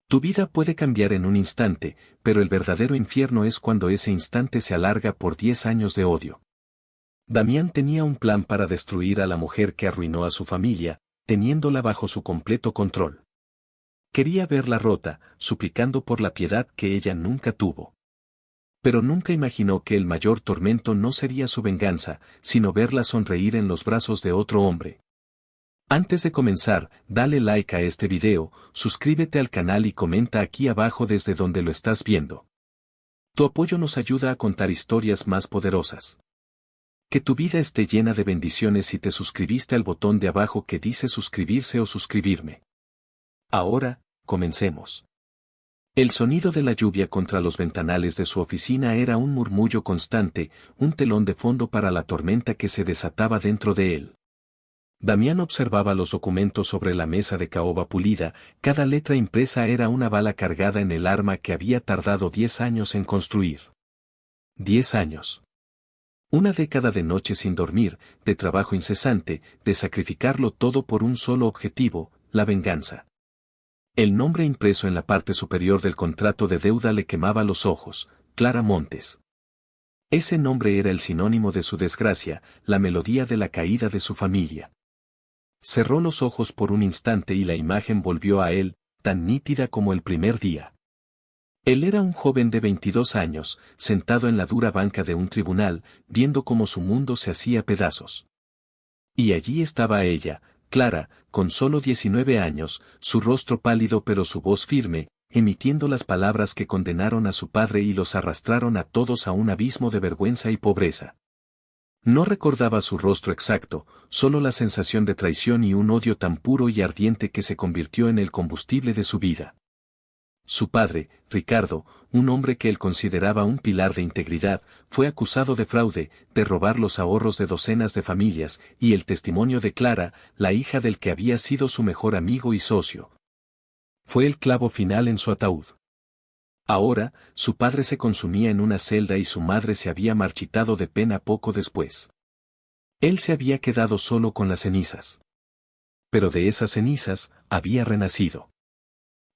Tu vida puede cambiar en un instante, pero el verdadero infierno es cuando ese instante se alarga por 10 años de odio. Damián tenía un plan para destruir a la mujer que arruinó a su familia, teniéndola bajo su completo control. Quería verla rota, suplicando por la piedad que ella nunca tuvo. Pero nunca imaginó que el mayor tormento no sería su venganza, sino verla sonreír en los brazos de otro hombre. Antes de comenzar, dale like a este video, suscríbete al canal y comenta aquí abajo desde donde lo estás viendo. Tu apoyo nos ayuda a contar historias más poderosas. Que tu vida esté llena de bendiciones si te suscribiste al botón de abajo que dice suscribirse o suscribirme. Ahora, comencemos. El sonido de la lluvia contra los ventanales de su oficina era un murmullo constante, un telón de fondo para la tormenta que se desataba dentro de él. Damián observaba los documentos sobre la mesa de caoba pulida, cada letra impresa era una bala cargada en el arma que había tardado 10 años en construir. 10 años. Una década de noches sin dormir, de trabajo incesante, de sacrificarlo todo por un solo objetivo, la venganza. El nombre impreso en la parte superior del contrato de deuda le quemaba los ojos, Clara Montes. Ese nombre era el sinónimo de su desgracia, la melodía de la caída de su familia. Cerró los ojos por un instante y la imagen volvió a él, tan nítida como el primer día. Él era un joven de 22 años, sentado en la dura banca de un tribunal, viendo cómo su mundo se hacía pedazos. Y allí estaba ella, Clara, con solo 19 años, su rostro pálido pero su voz firme, emitiendo las palabras que condenaron a su padre y los arrastraron a todos a un abismo de vergüenza y pobreza. No recordaba su rostro exacto, solo la sensación de traición y un odio tan puro y ardiente que se convirtió en el combustible de su vida. Su padre, Ricardo, un hombre que él consideraba un pilar de integridad, fue acusado de fraude, de robar los ahorros de docenas de familias, y el testimonio de Clara, la hija del que había sido su mejor amigo y socio, fue el clavo final en su ataúd. Ahora, su padre se consumía en una celda y su madre se había marchitado de pena poco después. Él se había quedado solo con las cenizas. Pero de esas cenizas, había renacido.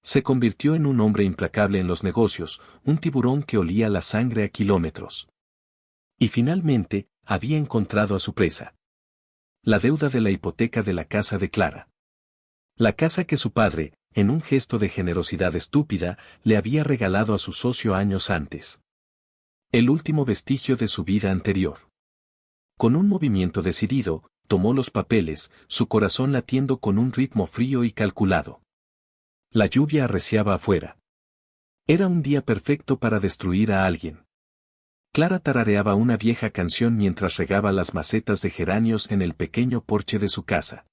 Se convirtió en un hombre implacable en los negocios, un tiburón que olía la sangre a kilómetros. Y finalmente, había encontrado a su presa. La deuda de la hipoteca de la casa de Clara. La casa que su padre, en un gesto de generosidad estúpida, le había regalado a su socio años antes. El último vestigio de su vida anterior. Con un movimiento decidido, tomó los papeles, su corazón latiendo con un ritmo frío y calculado. La lluvia arreciaba afuera. Era un día perfecto para destruir a alguien. Clara tarareaba una vieja canción mientras regaba las macetas de geranios en el pequeño porche de su casa.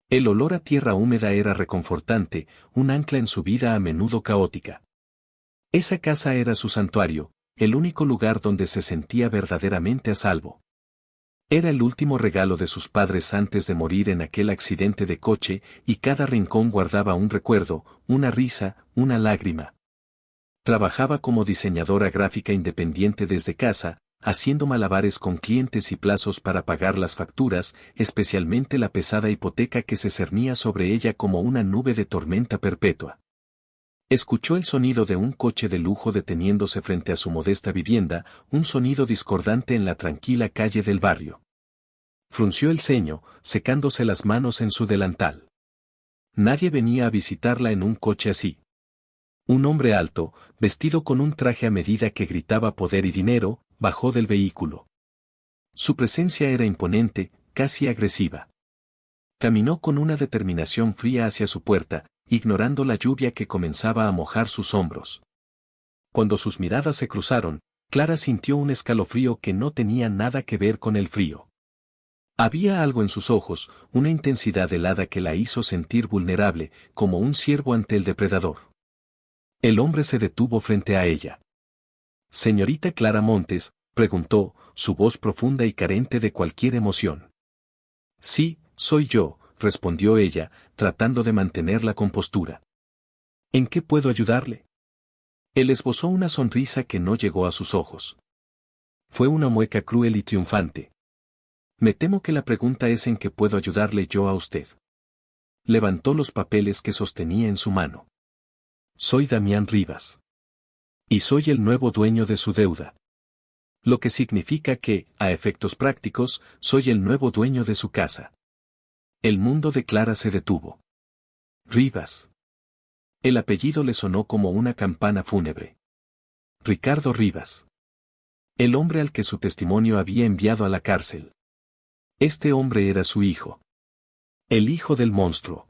El olor a tierra húmeda era reconfortante, un ancla en su vida a menudo caótica. Esa casa era su santuario, el único lugar donde se sentía verdaderamente a salvo. Era el último regalo de sus padres antes de morir en aquel accidente de coche, y cada rincón guardaba un recuerdo, una risa, una lágrima. Trabajaba como diseñadora gráfica independiente desde casa, haciendo malabares con clientes y plazos para pagar las facturas, especialmente la pesada hipoteca que se cernía sobre ella como una nube de tormenta perpetua. Escuchó el sonido de un coche de lujo deteniéndose frente a su modesta vivienda, un sonido discordante en la tranquila calle del barrio. Frunció el ceño, secándose las manos en su delantal. Nadie venía a visitarla en un coche así. Un hombre alto, vestido con un traje a medida que gritaba poder y dinero, bajó del vehículo. Su presencia era imponente, casi agresiva. Caminó con una determinación fría hacia su puerta, ignorando la lluvia que comenzaba a mojar sus hombros. Cuando sus miradas se cruzaron, Clara sintió un escalofrío que no tenía nada que ver con el frío. Había algo en sus ojos, una intensidad helada que la hizo sentir vulnerable, como un ciervo ante el depredador. El hombre se detuvo frente a ella. «Señorita Clara Montes», preguntó, su voz profunda y carente de cualquier emoción. «Sí, soy yo», respondió ella, tratando de mantener la compostura. «¿En qué puedo ayudarle?» Él esbozó una sonrisa que no llegó a sus ojos. Fue una mueca cruel y triunfante. «Me temo que la pregunta es en qué puedo ayudarle yo a usted». Levantó los papeles que sostenía en su mano. Soy Damián Rivas. Y soy el nuevo dueño de su deuda. Lo que significa que, a efectos prácticos, soy el nuevo dueño de su casa. El mundo de Clara se detuvo. Rivas. El apellido le sonó como una campana fúnebre. Ricardo Rivas. El hombre al que su testimonio había enviado a la cárcel. Este hombre era su hijo. El hijo del monstruo.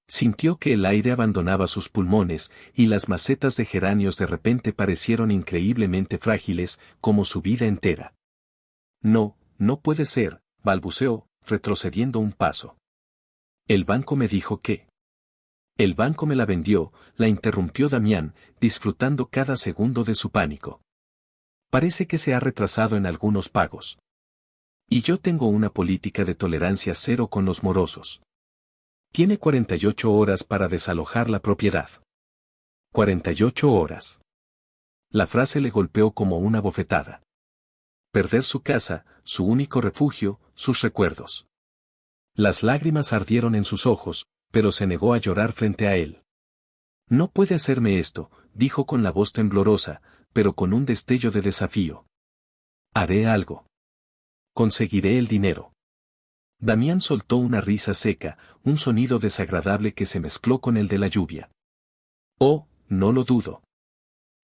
Sintió que el aire abandonaba sus pulmones, y las macetas de geranios de repente parecieron increíblemente frágiles, como su vida entera. No, no puede ser, balbuceó, retrocediendo un paso. El banco me dijo que... El banco me la vendió, la interrumpió Damián, disfrutando cada segundo de su pánico. Parece que se ha retrasado en algunos pagos. Y yo tengo una política de tolerancia cero con los morosos. Tiene 48 horas para desalojar la propiedad. 48 horas. La frase le golpeó como una bofetada. Perder su casa, su único refugio, sus recuerdos. Las lágrimas ardieron en sus ojos, pero se negó a llorar frente a él. No puede hacerme esto, dijo con la voz temblorosa, pero con un destello de desafío. Haré algo. Conseguiré el dinero. Damián soltó una risa seca, un sonido desagradable que se mezcló con el de la lluvia. Oh, no lo dudo.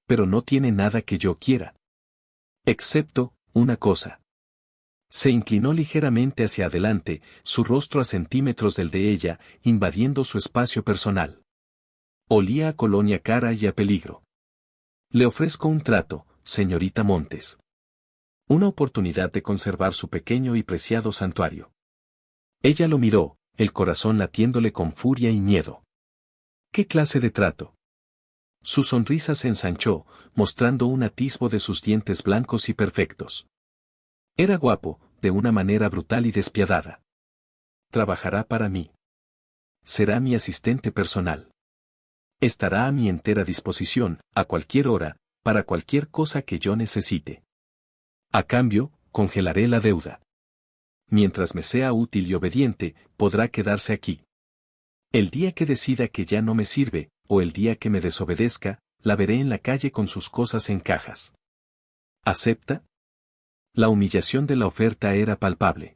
Pero no tiene nada que yo quiera. Excepto, una cosa. Se inclinó ligeramente hacia adelante, su rostro a centímetros del de ella, invadiendo su espacio personal. Olía a colonia cara y a peligro. Le ofrezco un trato, señorita Montes. Una oportunidad de conservar su pequeño y preciado santuario. Ella lo miró, el corazón latiéndole con furia y miedo. ¿Qué clase de trato? Su sonrisa se ensanchó, mostrando un atisbo de sus dientes blancos y perfectos. Era guapo, de una manera brutal y despiadada. Trabajará para mí. Será mi asistente personal. Estará a mi entera disposición, a cualquier hora, para cualquier cosa que yo necesite. A cambio, congelaré la deuda. Mientras me sea útil y obediente, podrá quedarse aquí. El día que decida que ya no me sirve, o el día que me desobedezca, la veré en la calle con sus cosas en cajas. ¿Acepta? La humillación de la oferta era palpable.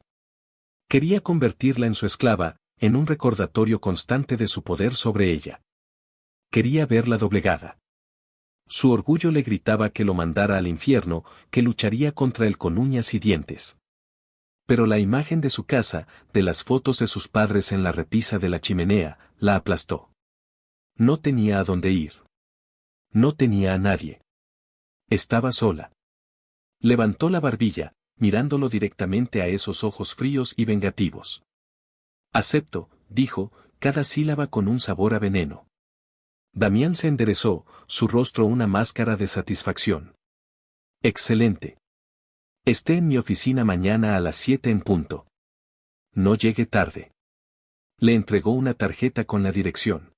Quería convertirla en su esclava, en un recordatorio constante de su poder sobre ella. Quería verla doblegada. Su orgullo le gritaba que lo mandara al infierno, que lucharía contra él con uñas y dientes. Pero la imagen de su casa, de las fotos de sus padres en la repisa de la chimenea, la aplastó. No tenía a dónde ir. No tenía a nadie. Estaba sola. Levantó la barbilla, mirándolo directamente a esos ojos fríos y vengativos. Acepto, dijo, cada sílaba con un sabor a veneno. Damián se enderezó, su rostro una máscara de satisfacción. Excelente. Esté en mi oficina mañana a las 7 en punto. No llegue tarde. Le entregó una tarjeta con la dirección.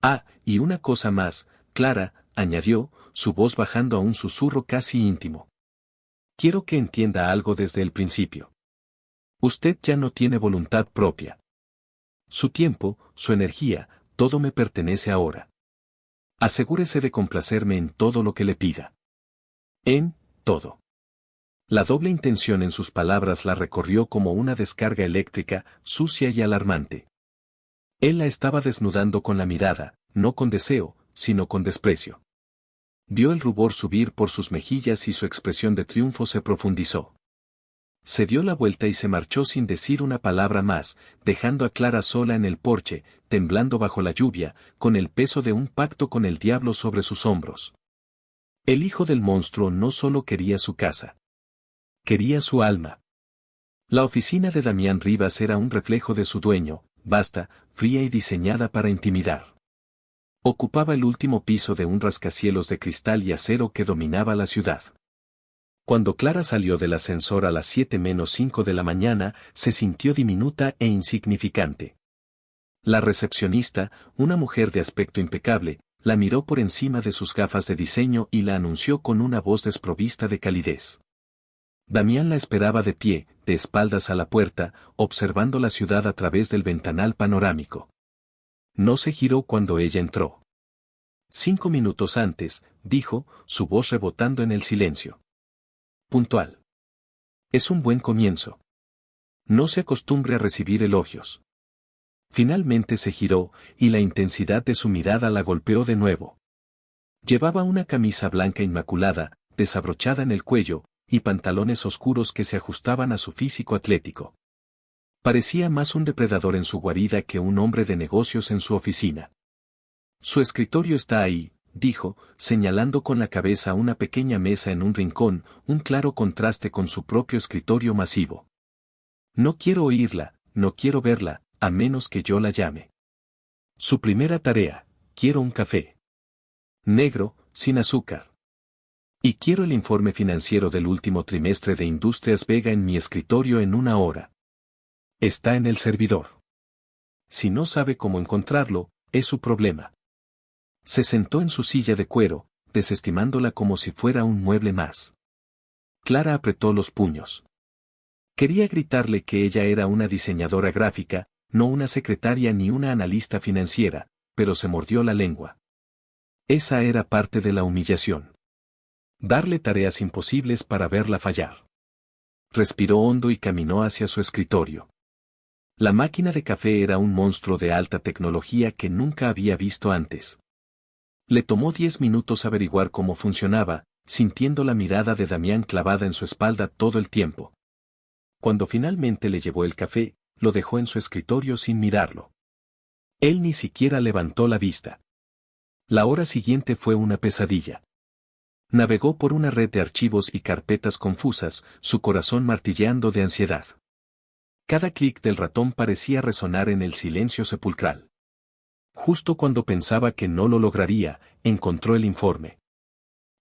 Ah, y una cosa más, Clara, añadió, su voz bajando a un susurro casi íntimo. Quiero que entienda algo desde el principio. Usted ya no tiene voluntad propia. Su tiempo, su energía, todo me pertenece ahora. Asegúrese de complacerme en todo lo que le pida. En todo. La doble intención en sus palabras la recorrió como una descarga eléctrica, sucia y alarmante. Él la estaba desnudando con la mirada, no con deseo, sino con desprecio. Vio el rubor subir por sus mejillas y su expresión de triunfo se profundizó. Se dio la vuelta y se marchó sin decir una palabra más, dejando a Clara sola en el porche, temblando bajo la lluvia, con el peso de un pacto con el diablo sobre sus hombros. El hijo del monstruo no solo quería su casa. Quería su alma. La oficina de Damián Rivas era un reflejo de su dueño, vasta, fría y diseñada para intimidar. Ocupaba el último piso de un rascacielos de cristal y acero que dominaba la ciudad. Cuando Clara salió del ascensor a las 7:05 de la mañana, se sintió diminuta e insignificante. La recepcionista, una mujer de aspecto impecable, la miró por encima de sus gafas de diseño y la anunció con una voz desprovista de calidez. Damián la esperaba de pie, de espaldas a la puerta, observando la ciudad a través del ventanal panorámico. No se giró cuando ella entró. 5 minutos antes, dijo, su voz rebotando en el silencio. Puntual. Es un buen comienzo. No se acostumbre a recibir elogios. Finalmente se giró, y la intensidad de su mirada la golpeó de nuevo. Llevaba una camisa blanca inmaculada, desabrochada en el cuello, y pantalones oscuros que se ajustaban a su físico atlético. Parecía más un depredador en su guarida que un hombre de negocios en su oficina. Su escritorio está ahí, dijo, señalando con la cabeza una pequeña mesa en un rincón, un claro contraste con su propio escritorio masivo. No quiero oírla, no quiero verla, a menos que yo la llame. Su primera tarea, quiero un café. Negro, sin azúcar. Y quiero el informe financiero del último trimestre de Industrias Vega en mi escritorio en 1 hora. Está en el servidor. Si no sabe cómo encontrarlo, es su problema. Se sentó en su silla de cuero, desestimándola como si fuera un mueble más. Clara apretó los puños. Quería gritarle que ella era una diseñadora gráfica, no una secretaria ni una analista financiera, pero se mordió la lengua. Esa era parte de la humillación. Darle tareas imposibles para verla fallar. Respiró hondo y caminó hacia su escritorio. La máquina de café era un monstruo de alta tecnología que nunca había visto antes. Le tomó 10 minutos averiguar cómo funcionaba, sintiendo la mirada de Damián clavada en su espalda todo el tiempo. Cuando finalmente le llevó el café, lo dejó en su escritorio sin mirarlo. Él ni siquiera levantó la vista. La hora siguiente fue una pesadilla. Navegó por una red de archivos y carpetas confusas, su corazón martilleando de ansiedad. Cada clic del ratón parecía resonar en el silencio sepulcral. Justo cuando pensaba que no lo lograría, encontró el informe.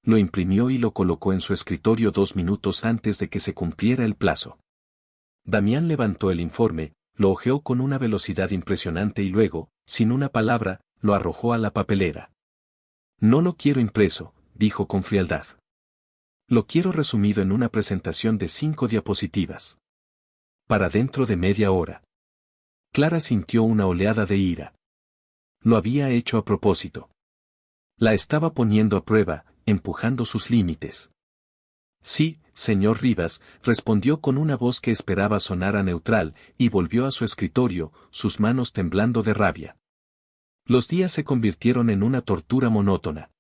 Lo imprimió y lo colocó en su escritorio 2 minutos antes de que se cumpliera el plazo. Damián levantó el informe, lo hojeó con una velocidad impresionante y luego, sin una palabra, lo arrojó a la papelera. No lo quiero impreso, dijo con frialdad. Lo quiero resumido en una presentación de 5 diapositivas. Para dentro de media hora. Clara sintió una oleada de ira. Lo había hecho a propósito. La estaba poniendo a prueba, empujando sus límites. Sí, señor Rivas, respondió con una voz que esperaba sonara neutral, y volvió a su escritorio, sus manos temblando de rabia. Los días se convirtieron en una tortura monótona.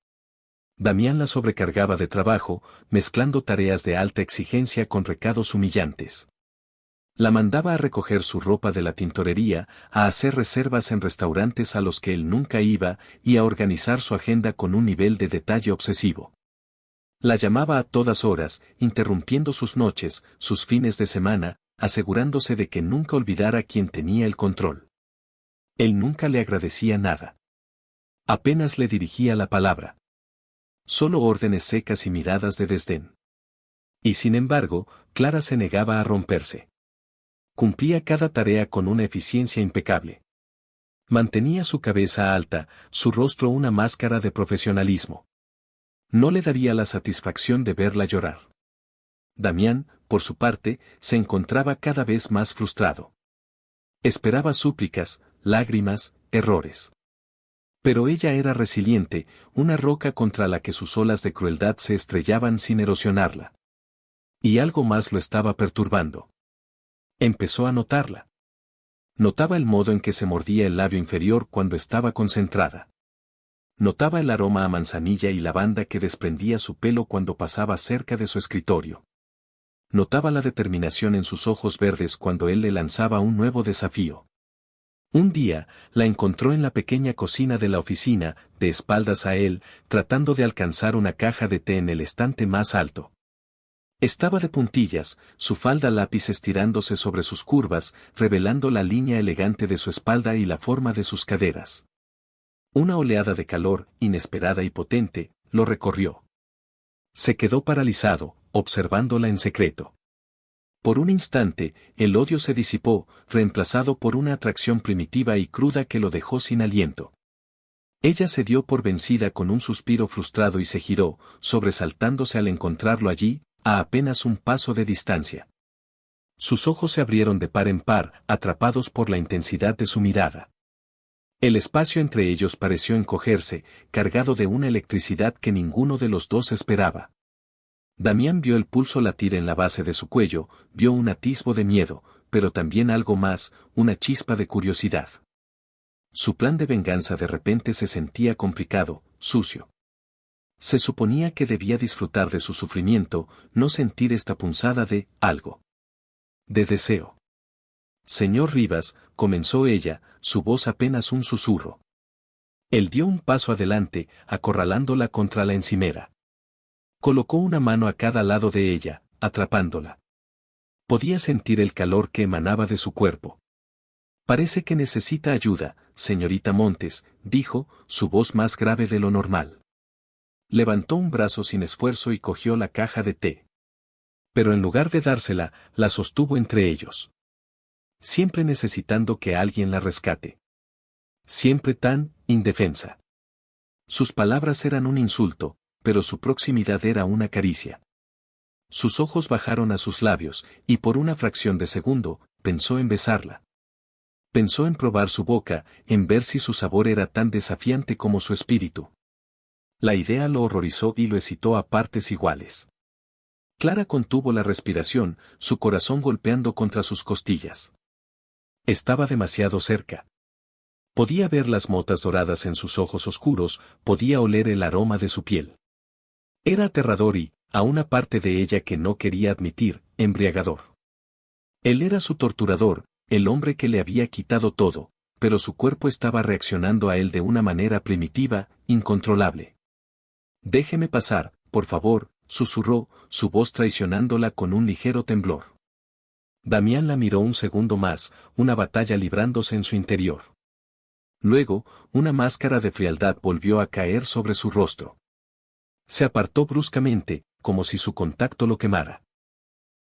Damián la sobrecargaba de trabajo, mezclando tareas de alta exigencia con recados humillantes. La mandaba a recoger su ropa de la tintorería, a hacer reservas en restaurantes a los que él nunca iba, y a organizar su agenda con un nivel de detalle obsesivo. La llamaba a todas horas, interrumpiendo sus noches, sus fines de semana, asegurándose de que nunca olvidara quién tenía el control. Él nunca le agradecía nada. Apenas le dirigía la palabra. Solo órdenes secas y miradas de desdén. Y sin embargo, Clara se negaba a romperse. Cumplía cada tarea con una eficiencia impecable. Mantenía su cabeza alta, su rostro una máscara de profesionalismo. No le daría la satisfacción de verla llorar. Damián, por su parte, se encontraba cada vez más frustrado. Esperaba súplicas, lágrimas, errores. Pero ella era resiliente, una roca contra la que sus olas de crueldad se estrellaban sin erosionarla. Y algo más lo estaba perturbando. Empezó a notarla. Notaba el modo en que se mordía el labio inferior cuando estaba concentrada. Notaba el aroma a manzanilla y lavanda que desprendía su pelo cuando pasaba cerca de su escritorio. Notaba la determinación en sus ojos verdes cuando él le lanzaba un nuevo desafío. Un día, la encontró en la pequeña cocina de la oficina, de espaldas a él, tratando de alcanzar una caja de té en el estante más alto. Estaba de puntillas, su falda lápiz estirándose sobre sus curvas, revelando la línea elegante de su espalda y la forma de sus caderas. Una oleada de calor, inesperada y potente, lo recorrió. Se quedó paralizado, observándola en secreto. Por un instante, el odio se disipó, reemplazado por una atracción primitiva y cruda que lo dejó sin aliento. Ella se dio por vencida con un suspiro frustrado y se giró, sobresaltándose al encontrarlo allí, a apenas un paso de distancia. Sus ojos se abrieron de par en par, atrapados por la intensidad de su mirada. El espacio entre ellos pareció encogerse, cargado de una electricidad que ninguno de los dos esperaba. Damián vio el pulso latir en la base de su cuello, vio un atisbo de miedo, pero también algo más, una chispa de curiosidad. Su plan de venganza de repente se sentía complicado, sucio. Se suponía que debía disfrutar de su sufrimiento, no sentir esta punzada de algo. De deseo. Señor Rivas, comenzó ella, su voz apenas un susurro. Él dio un paso adelante, acorralándola contra la encimera. Colocó una mano a cada lado de ella, atrapándola. Podía sentir el calor que emanaba de su cuerpo. Parece que necesita ayuda, señorita Montes, dijo, su voz más grave de lo normal. Levantó un brazo sin esfuerzo y cogió la caja de té. Pero en lugar de dársela, la sostuvo entre ellos. Siempre necesitando que alguien la rescate. Siempre tan indefensa. Sus palabras eran un insulto, pero su proximidad era una caricia. Sus ojos bajaron a sus labios, y por una fracción de segundo, pensó en besarla. Pensó en probar su boca, en ver si su sabor era tan desafiante como su espíritu. La idea lo horrorizó y lo excitó a partes iguales. Clara contuvo la respiración, su corazón golpeando contra sus costillas. Estaba demasiado cerca. Podía ver las motas doradas en sus ojos oscuros, podía oler el aroma de su piel. Era aterrador y, a una parte de ella que no quería admitir, embriagador. Él era su torturador, el hombre que le había quitado todo, pero su cuerpo estaba reaccionando a él de una manera primitiva, incontrolable. Déjeme pasar, por favor, susurró, su voz traicionándola con un ligero temblor. Damián la miró un segundo más, una batalla librándose en su interior. Luego, una máscara de frialdad volvió a caer sobre su rostro. Se apartó bruscamente, como si su contacto lo quemara.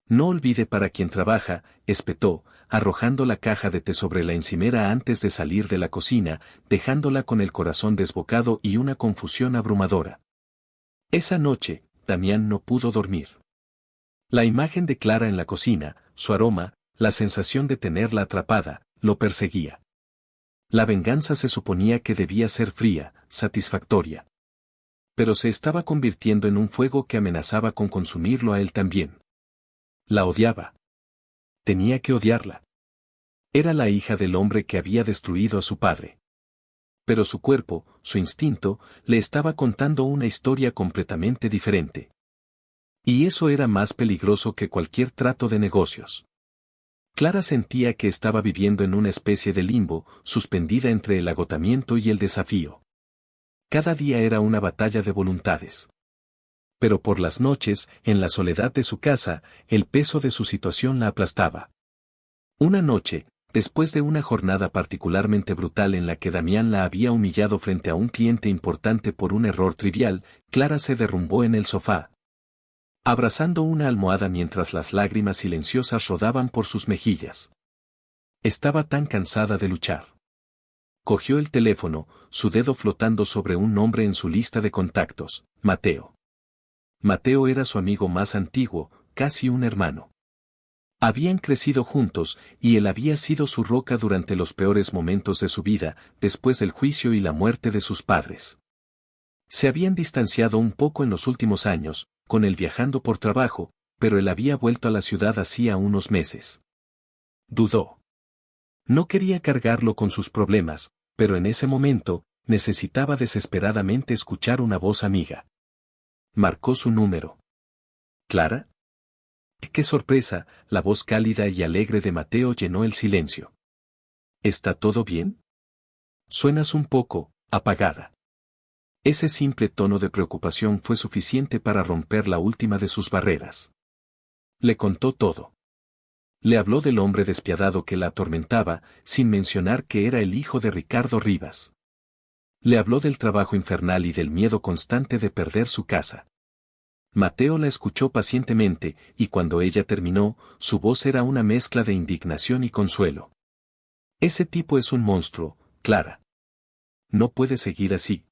No olvide para quién trabaja, espetó, arrojando la caja de té sobre la encimera antes de salir de la cocina, dejándola con el corazón desbocado y una confusión abrumadora. Esa noche, Damián no pudo dormir. La imagen de Clara en la cocina, su aroma, la sensación de tenerla atrapada, lo perseguía. La venganza se suponía que debía ser fría, satisfactoria. Pero se estaba convirtiendo en un fuego que amenazaba con consumirlo a él también. La odiaba. Tenía que odiarla. Era la hija del hombre que había destruido a su padre. Pero su cuerpo, su instinto, le estaba contando una historia completamente diferente. Y eso era más peligroso que cualquier trato de negocios. Clara sentía que estaba viviendo en una especie de limbo, suspendida entre el agotamiento y el desafío. Cada día era una batalla de voluntades. Pero por las noches, en la soledad de su casa, el peso de su situación la aplastaba. Una noche, después de una jornada particularmente brutal en la que Damián la había humillado frente a un cliente importante por un error trivial, Clara se derrumbó en el sofá, abrazando una almohada mientras las lágrimas silenciosas rodaban por sus mejillas. Estaba tan cansada de luchar. Cogió el teléfono, su dedo flotando sobre un nombre en su lista de contactos, Mateo. Mateo era su amigo más antiguo, casi un hermano. Habían crecido juntos, y él había sido su roca durante los peores momentos de su vida, después del juicio y la muerte de sus padres. Se habían distanciado un poco en los últimos años, con él viajando por trabajo, pero él había vuelto a la ciudad hacía unos meses. Dudó. No quería cargarlo con sus problemas, pero en ese momento, necesitaba desesperadamente escuchar una voz amiga. Marcó su número. ¿Clara? ¡Qué sorpresa! La voz cálida y alegre de Mateo llenó el silencio. ¿Está todo bien? Suenas un poco apagada. Ese simple tono de preocupación fue suficiente para romper la última de sus barreras. Le contó todo. Le habló del hombre despiadado que la atormentaba, sin mencionar que era el hijo de Ricardo Rivas. Le habló del trabajo infernal y del miedo constante de perder su casa. Mateo la escuchó pacientemente, y cuando ella terminó, su voz era una mezcla de indignación y consuelo. Ese tipo es un monstruo, Clara. No puede seguir así.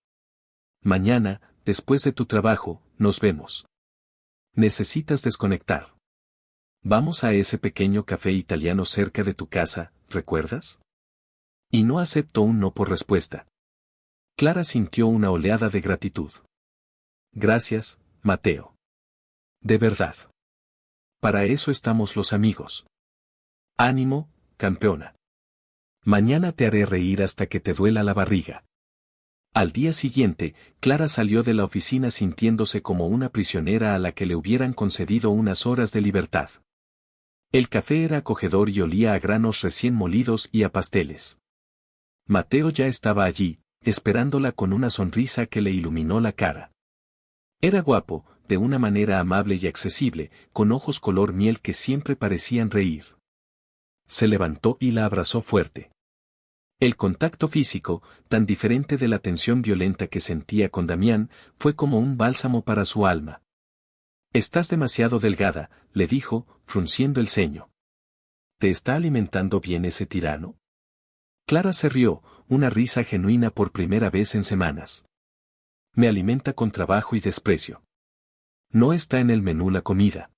Mañana, después de tu trabajo, nos vemos. Necesitas desconectar. Vamos a ese pequeño café italiano cerca de tu casa, ¿recuerdas? Y no aceptó un no por respuesta. Clara sintió una oleada de gratitud. Gracias, Mateo. De verdad. Para eso estamos los amigos. Ánimo, campeona. Mañana te haré reír hasta que te duela la barriga. Al día siguiente, Clara salió de la oficina sintiéndose como una prisionera a la que le hubieran concedido unas horas de libertad. El café era acogedor y olía a granos recién molidos y a pasteles. Mateo ya estaba allí, esperándola con una sonrisa que le iluminó la cara. Era guapo, de una manera amable y accesible, con ojos color miel que siempre parecían reír. Se levantó y la abrazó fuerte. El contacto físico, tan diferente de la tensión violenta que sentía con Damián, fue como un bálsamo para su alma. Estás demasiado delgada, le dijo, frunciendo el ceño. ¿Te está alimentando bien ese tirano? Clara se rió, una risa genuina por primera vez en semanas. Me alimenta con trabajo y desprecio. No está en el menú la comida.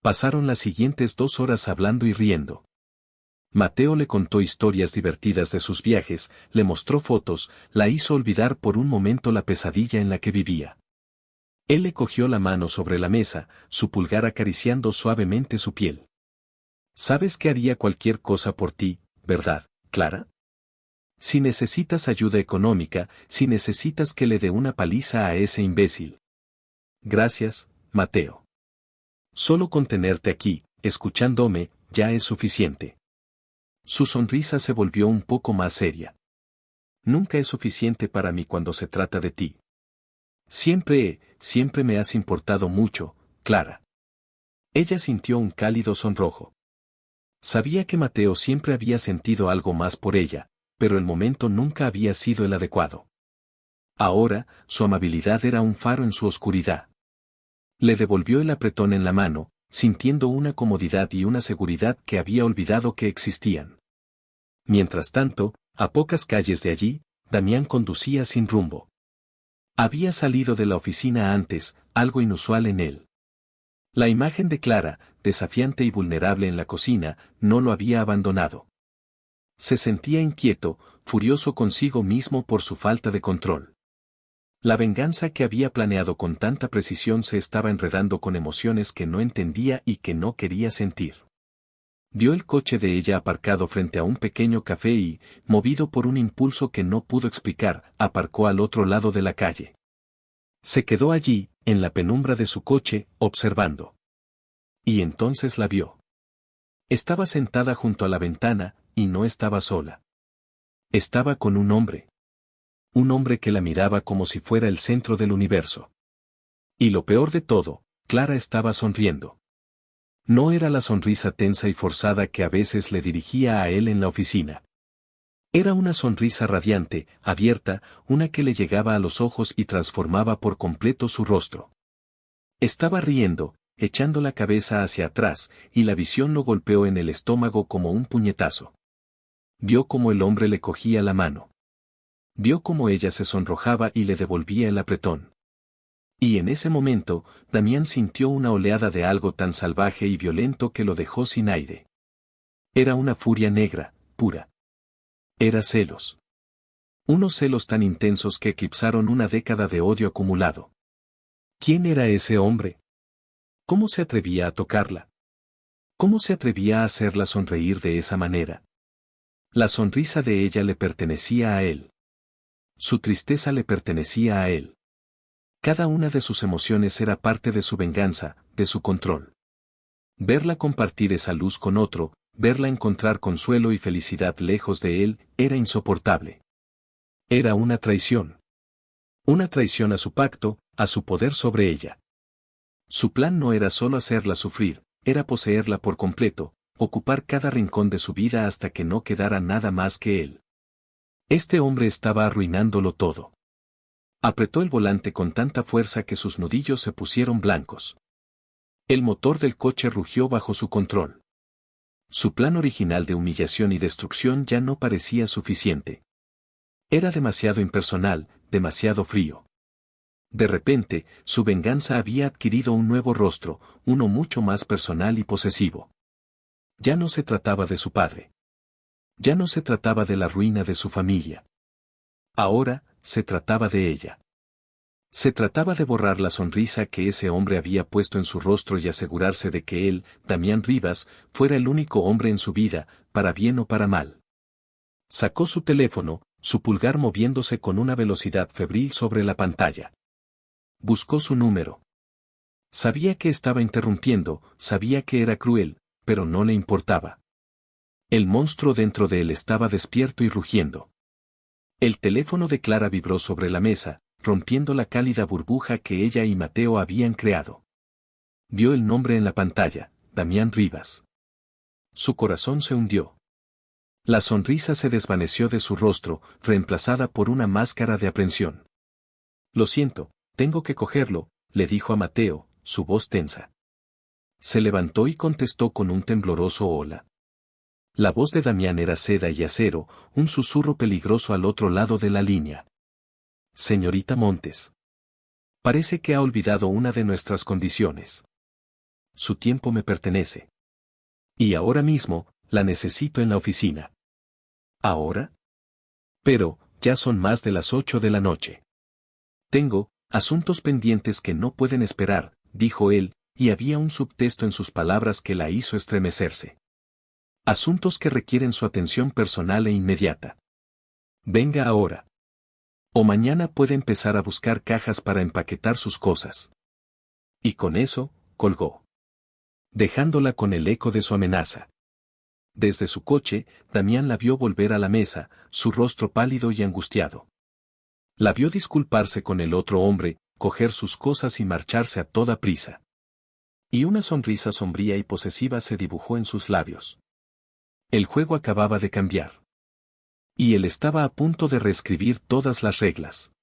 Pasaron las siguientes 2 horas hablando y riendo. Mateo le contó historias divertidas de sus viajes, le mostró fotos, la hizo olvidar por un momento la pesadilla en la que vivía. Él le cogió la mano sobre la mesa, su pulgar acariciando suavemente su piel. ¿Sabes que haría cualquier cosa por ti, verdad, Clara? Si necesitas ayuda económica, si necesitas que le dé una paliza a ese imbécil. Gracias, Mateo. Solo con tenerte aquí, escuchándome, ya es suficiente. Su sonrisa se volvió un poco más seria. Nunca es suficiente para mí cuando se trata de ti. Siempre me has importado mucho, Clara. Ella sintió un cálido sonrojo. Sabía que Mateo siempre había sentido algo más por ella, pero el momento nunca había sido el adecuado. Ahora, su amabilidad era un faro en su oscuridad. Le devolvió el apretón en la mano, sintiendo una comodidad y una seguridad que había olvidado que existían. Mientras tanto, a pocas calles de allí, Damián conducía sin rumbo. Había salido de la oficina antes, algo inusual en él. La imagen de Clara, desafiante y vulnerable en la cocina, no lo había abandonado. Se sentía inquieto, furioso consigo mismo por su falta de control. La venganza que había planeado con tanta precisión se estaba enredando con emociones que no entendía y que no quería sentir. Vio el coche de ella aparcado frente a un pequeño café y, movido por un impulso que no pudo explicar, aparcó al otro lado de la calle. Se quedó allí, en la penumbra de su coche, observando. Y entonces la vio. Estaba sentada junto a la ventana, y no estaba sola. Estaba con un hombre. Un hombre que la miraba como si fuera el centro del universo. Y lo peor de todo, Clara estaba sonriendo. No era la sonrisa tensa y forzada que a veces le dirigía a él en la oficina. Era una sonrisa radiante, abierta, una que le llegaba a los ojos y transformaba por completo su rostro. Estaba riendo, echando la cabeza hacia atrás, y la visión lo golpeó en el estómago como un puñetazo. Vio cómo el hombre le cogía la mano. Vio cómo ella se sonrojaba y le devolvía el apretón. Y en ese momento, Damián sintió una oleada de algo tan salvaje y violento que lo dejó sin aire. Era una furia negra, pura. Era celos. Unos celos tan intensos que eclipsaron una década de odio acumulado. ¿Quién era ese hombre? ¿Cómo se atrevía a tocarla? ¿Cómo se atrevía a hacerla sonreír de esa manera? La sonrisa de ella le pertenecía a él. Su tristeza le pertenecía a él. Cada una de sus emociones era parte de su venganza, de su control. Verla compartir esa luz con otro, verla encontrar consuelo y felicidad lejos de él, era insoportable. Era una traición. Una traición a su pacto, a su poder sobre ella. Su plan no era solo hacerla sufrir, era poseerla por completo, ocupar cada rincón de su vida hasta que no quedara nada más que él. Este hombre estaba arruinándolo todo. Apretó el volante con tanta fuerza que sus nudillos se pusieron blancos. El motor del coche rugió bajo su control. Su plan original de humillación y destrucción ya no parecía suficiente. Era demasiado impersonal, demasiado frío. De repente, su venganza había adquirido un nuevo rostro, uno mucho más personal y posesivo. Ya no se trataba de su padre. Ya no se trataba de la ruina de su familia. Ahora, se trataba de ella. Se trataba de borrar la sonrisa que ese hombre había puesto en su rostro y asegurarse de que él, Damián Rivas, fuera el único hombre en su vida, para bien o para mal. Sacó su teléfono, su pulgar moviéndose con una velocidad febril sobre la pantalla. Buscó su número. Sabía que estaba interrumpiendo, sabía que era cruel, pero no le importaba. El monstruo dentro de él estaba despierto y rugiendo. El teléfono de Clara vibró sobre la mesa, rompiendo la cálida burbuja que ella y Mateo habían creado. Vio el nombre en la pantalla, Damián Rivas. Su corazón se hundió. La sonrisa se desvaneció de su rostro, reemplazada por una máscara de aprensión. Lo siento, tengo que cogerlo, le dijo a Mateo, su voz tensa. Se levantó y contestó con un tembloroso hola. La voz de Damián era seda y acero, un susurro peligroso al otro lado de la línea. Señorita Montes. Parece que ha olvidado una de nuestras condiciones. Su tiempo me pertenece. Y ahora mismo, la necesito en la oficina. ¿Ahora? Pero, ya son más de las 8 de la noche. Tengo asuntos pendientes que no pueden esperar, dijo él, y había un subtexto en sus palabras que la hizo estremecerse. Asuntos que requieren su atención personal e inmediata. Venga ahora. O mañana puede empezar a buscar cajas para empaquetar sus cosas. Y con eso, colgó. Dejándola con el eco de su amenaza. Desde su coche, Damián la vio volver a la mesa, su rostro pálido y angustiado. La vio disculparse con el otro hombre, coger sus cosas y marcharse a toda prisa. Y una sonrisa sombría y posesiva se dibujó en sus labios. El juego acababa de cambiar. Y él estaba a punto de reescribir todas las reglas.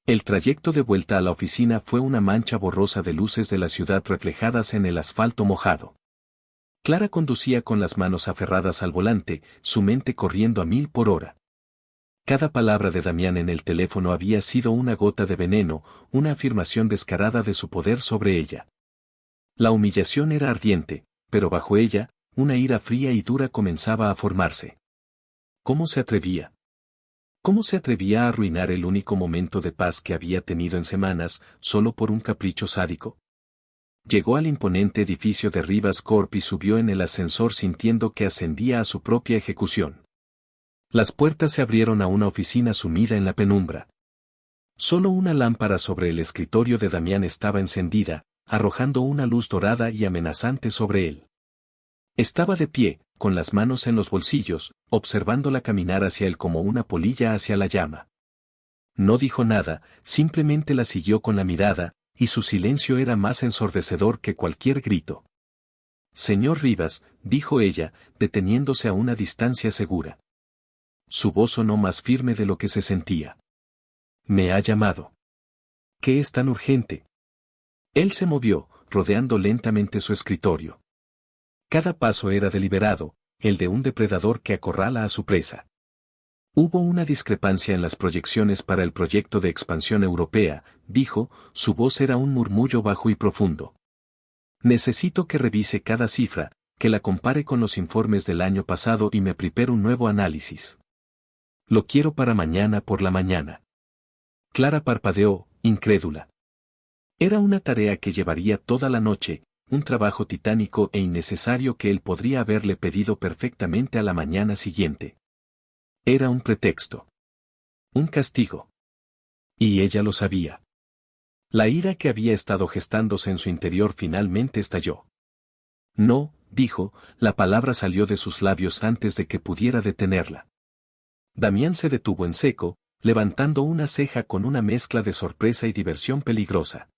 El trayecto de vuelta a la oficina fue una mancha borrosa de luces de la ciudad reflejadas en el asfalto mojado. Clara conducía con las manos aferradas al volante, su mente corriendo a 1000 por hora. Cada palabra de Damián en el teléfono había sido una gota de veneno, una afirmación descarada de su poder sobre ella. La humillación era ardiente, pero bajo ella, una ira fría y dura comenzaba a formarse. ¿Cómo se atrevía? ¿Cómo se atrevía a arruinar el único momento de paz que había tenido en semanas, solo por un capricho sádico? Llegó al imponente edificio de Rivas Corp y subió en el ascensor sintiendo que ascendía a su propia ejecución. Las puertas se abrieron a una oficina sumida en la penumbra. Solo una lámpara sobre el escritorio de Damián estaba encendida, arrojando una luz dorada y amenazante sobre él. Estaba de pie, con las manos en los bolsillos, observándola caminar hacia él como una polilla hacia la llama. No dijo nada, simplemente la siguió con la mirada, y su silencio era más ensordecedor que cualquier grito. Señor Rivas, dijo ella, deteniéndose a una distancia segura. Su voz sonó más firme de lo que se sentía. Me ha llamado. ¿Qué es tan urgente? Él se movió, rodeando lentamente su escritorio. Cada paso era deliberado, el de un depredador que acorrala a su presa. Hubo una discrepancia en las proyecciones para el proyecto de expansión europea, dijo, su voz era un murmullo bajo y profundo. Necesito que revise cada cifra, que la compare con los informes del año pasado y me prepare un nuevo análisis. Lo quiero para mañana por la mañana. Clara parpadeó, incrédula. Era una tarea que llevaría toda la noche, un trabajo titánico e innecesario que él podría haberle pedido perfectamente a la mañana siguiente. Era un pretexto. Un castigo. Y ella lo sabía. La ira que había estado gestándose en su interior finalmente estalló. No, dijo, la palabra salió de sus labios antes de que pudiera detenerla. Damián se detuvo en seco, levantando una ceja con una mezcla de sorpresa y diversión peligrosa.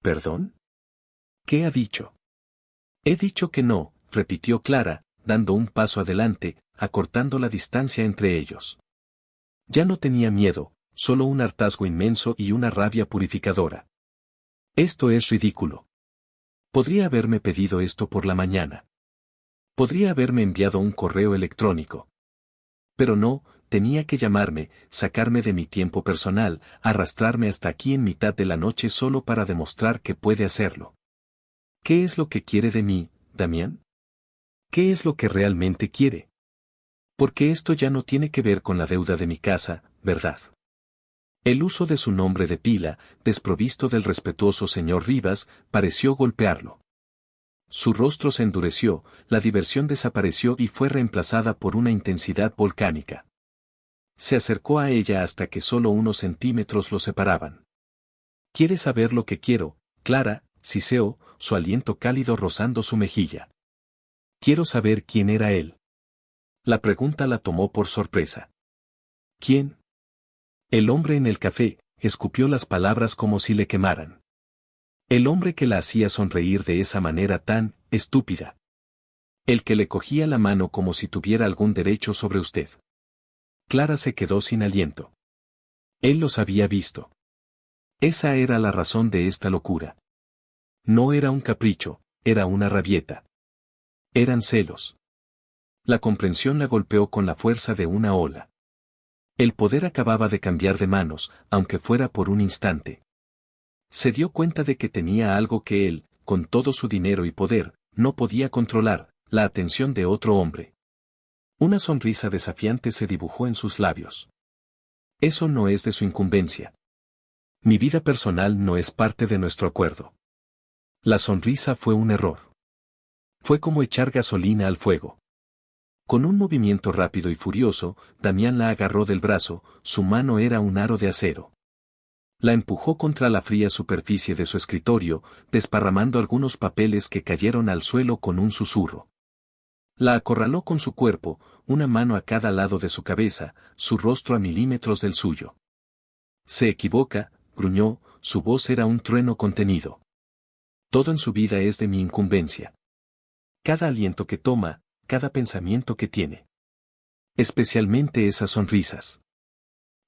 ¿Perdón? ¿Qué ha dicho? He dicho que no, repitió Clara, dando un paso adelante, acortando la distancia entre ellos. Ya no tenía miedo, solo un hartazgo inmenso y una rabia purificadora. Esto es ridículo. Podría haberme pedido esto por la mañana. Podría haberme enviado un correo electrónico. Pero no, tenía que llamarme, sacarme de mi tiempo personal, arrastrarme hasta aquí en mitad de la noche solo para demostrar que puede hacerlo. ¿Qué es lo que quiere de mí, Damián? ¿Qué es lo que realmente quiere? Porque esto ya no tiene que ver con la deuda de mi casa, ¿verdad? El uso de su nombre de pila, desprovisto del respetuoso señor Rivas, pareció golpearlo. Su rostro se endureció, la diversión desapareció y fue reemplazada por una intensidad volcánica. Se acercó a ella hasta que solo unos centímetros lo separaban. ¿Quieres saber lo que quiero, Clara?, siseó, su aliento cálido rozando su mejilla. Quiero saber quién era él. La pregunta la tomó por sorpresa. ¿Quién? El hombre en el café, escupió las palabras como si le quemaran. El hombre que la hacía sonreír de esa manera tan estúpida. El que le cogía la mano como si tuviera algún derecho sobre usted. Clara se quedó sin aliento. Él los había visto. Esa era la razón de esta locura. No era un capricho, era una rabieta. Eran celos. La comprensión la golpeó con la fuerza de una ola. El poder acababa de cambiar de manos, aunque fuera por un instante. Se dio cuenta de que tenía algo que él, con todo su dinero y poder, no podía controlar, la atención de otro hombre. Una sonrisa desafiante se dibujó en sus labios. Eso no es de su incumbencia. Mi vida personal no es parte de nuestro acuerdo. La sonrisa fue un error. Fue como echar gasolina al fuego. Con un movimiento rápido y furioso, Damián la agarró del brazo, su mano era un aro de acero. La empujó contra la fría superficie de su escritorio, desparramando algunos papeles que cayeron al suelo con un susurro. La acorraló con su cuerpo, una mano a cada lado de su cabeza, su rostro a milímetros del suyo. Se equivoca, gruñó, su voz era un trueno contenido. Todo en su vida es de mi incumbencia. Cada aliento que toma, cada pensamiento que tiene. Especialmente esas sonrisas.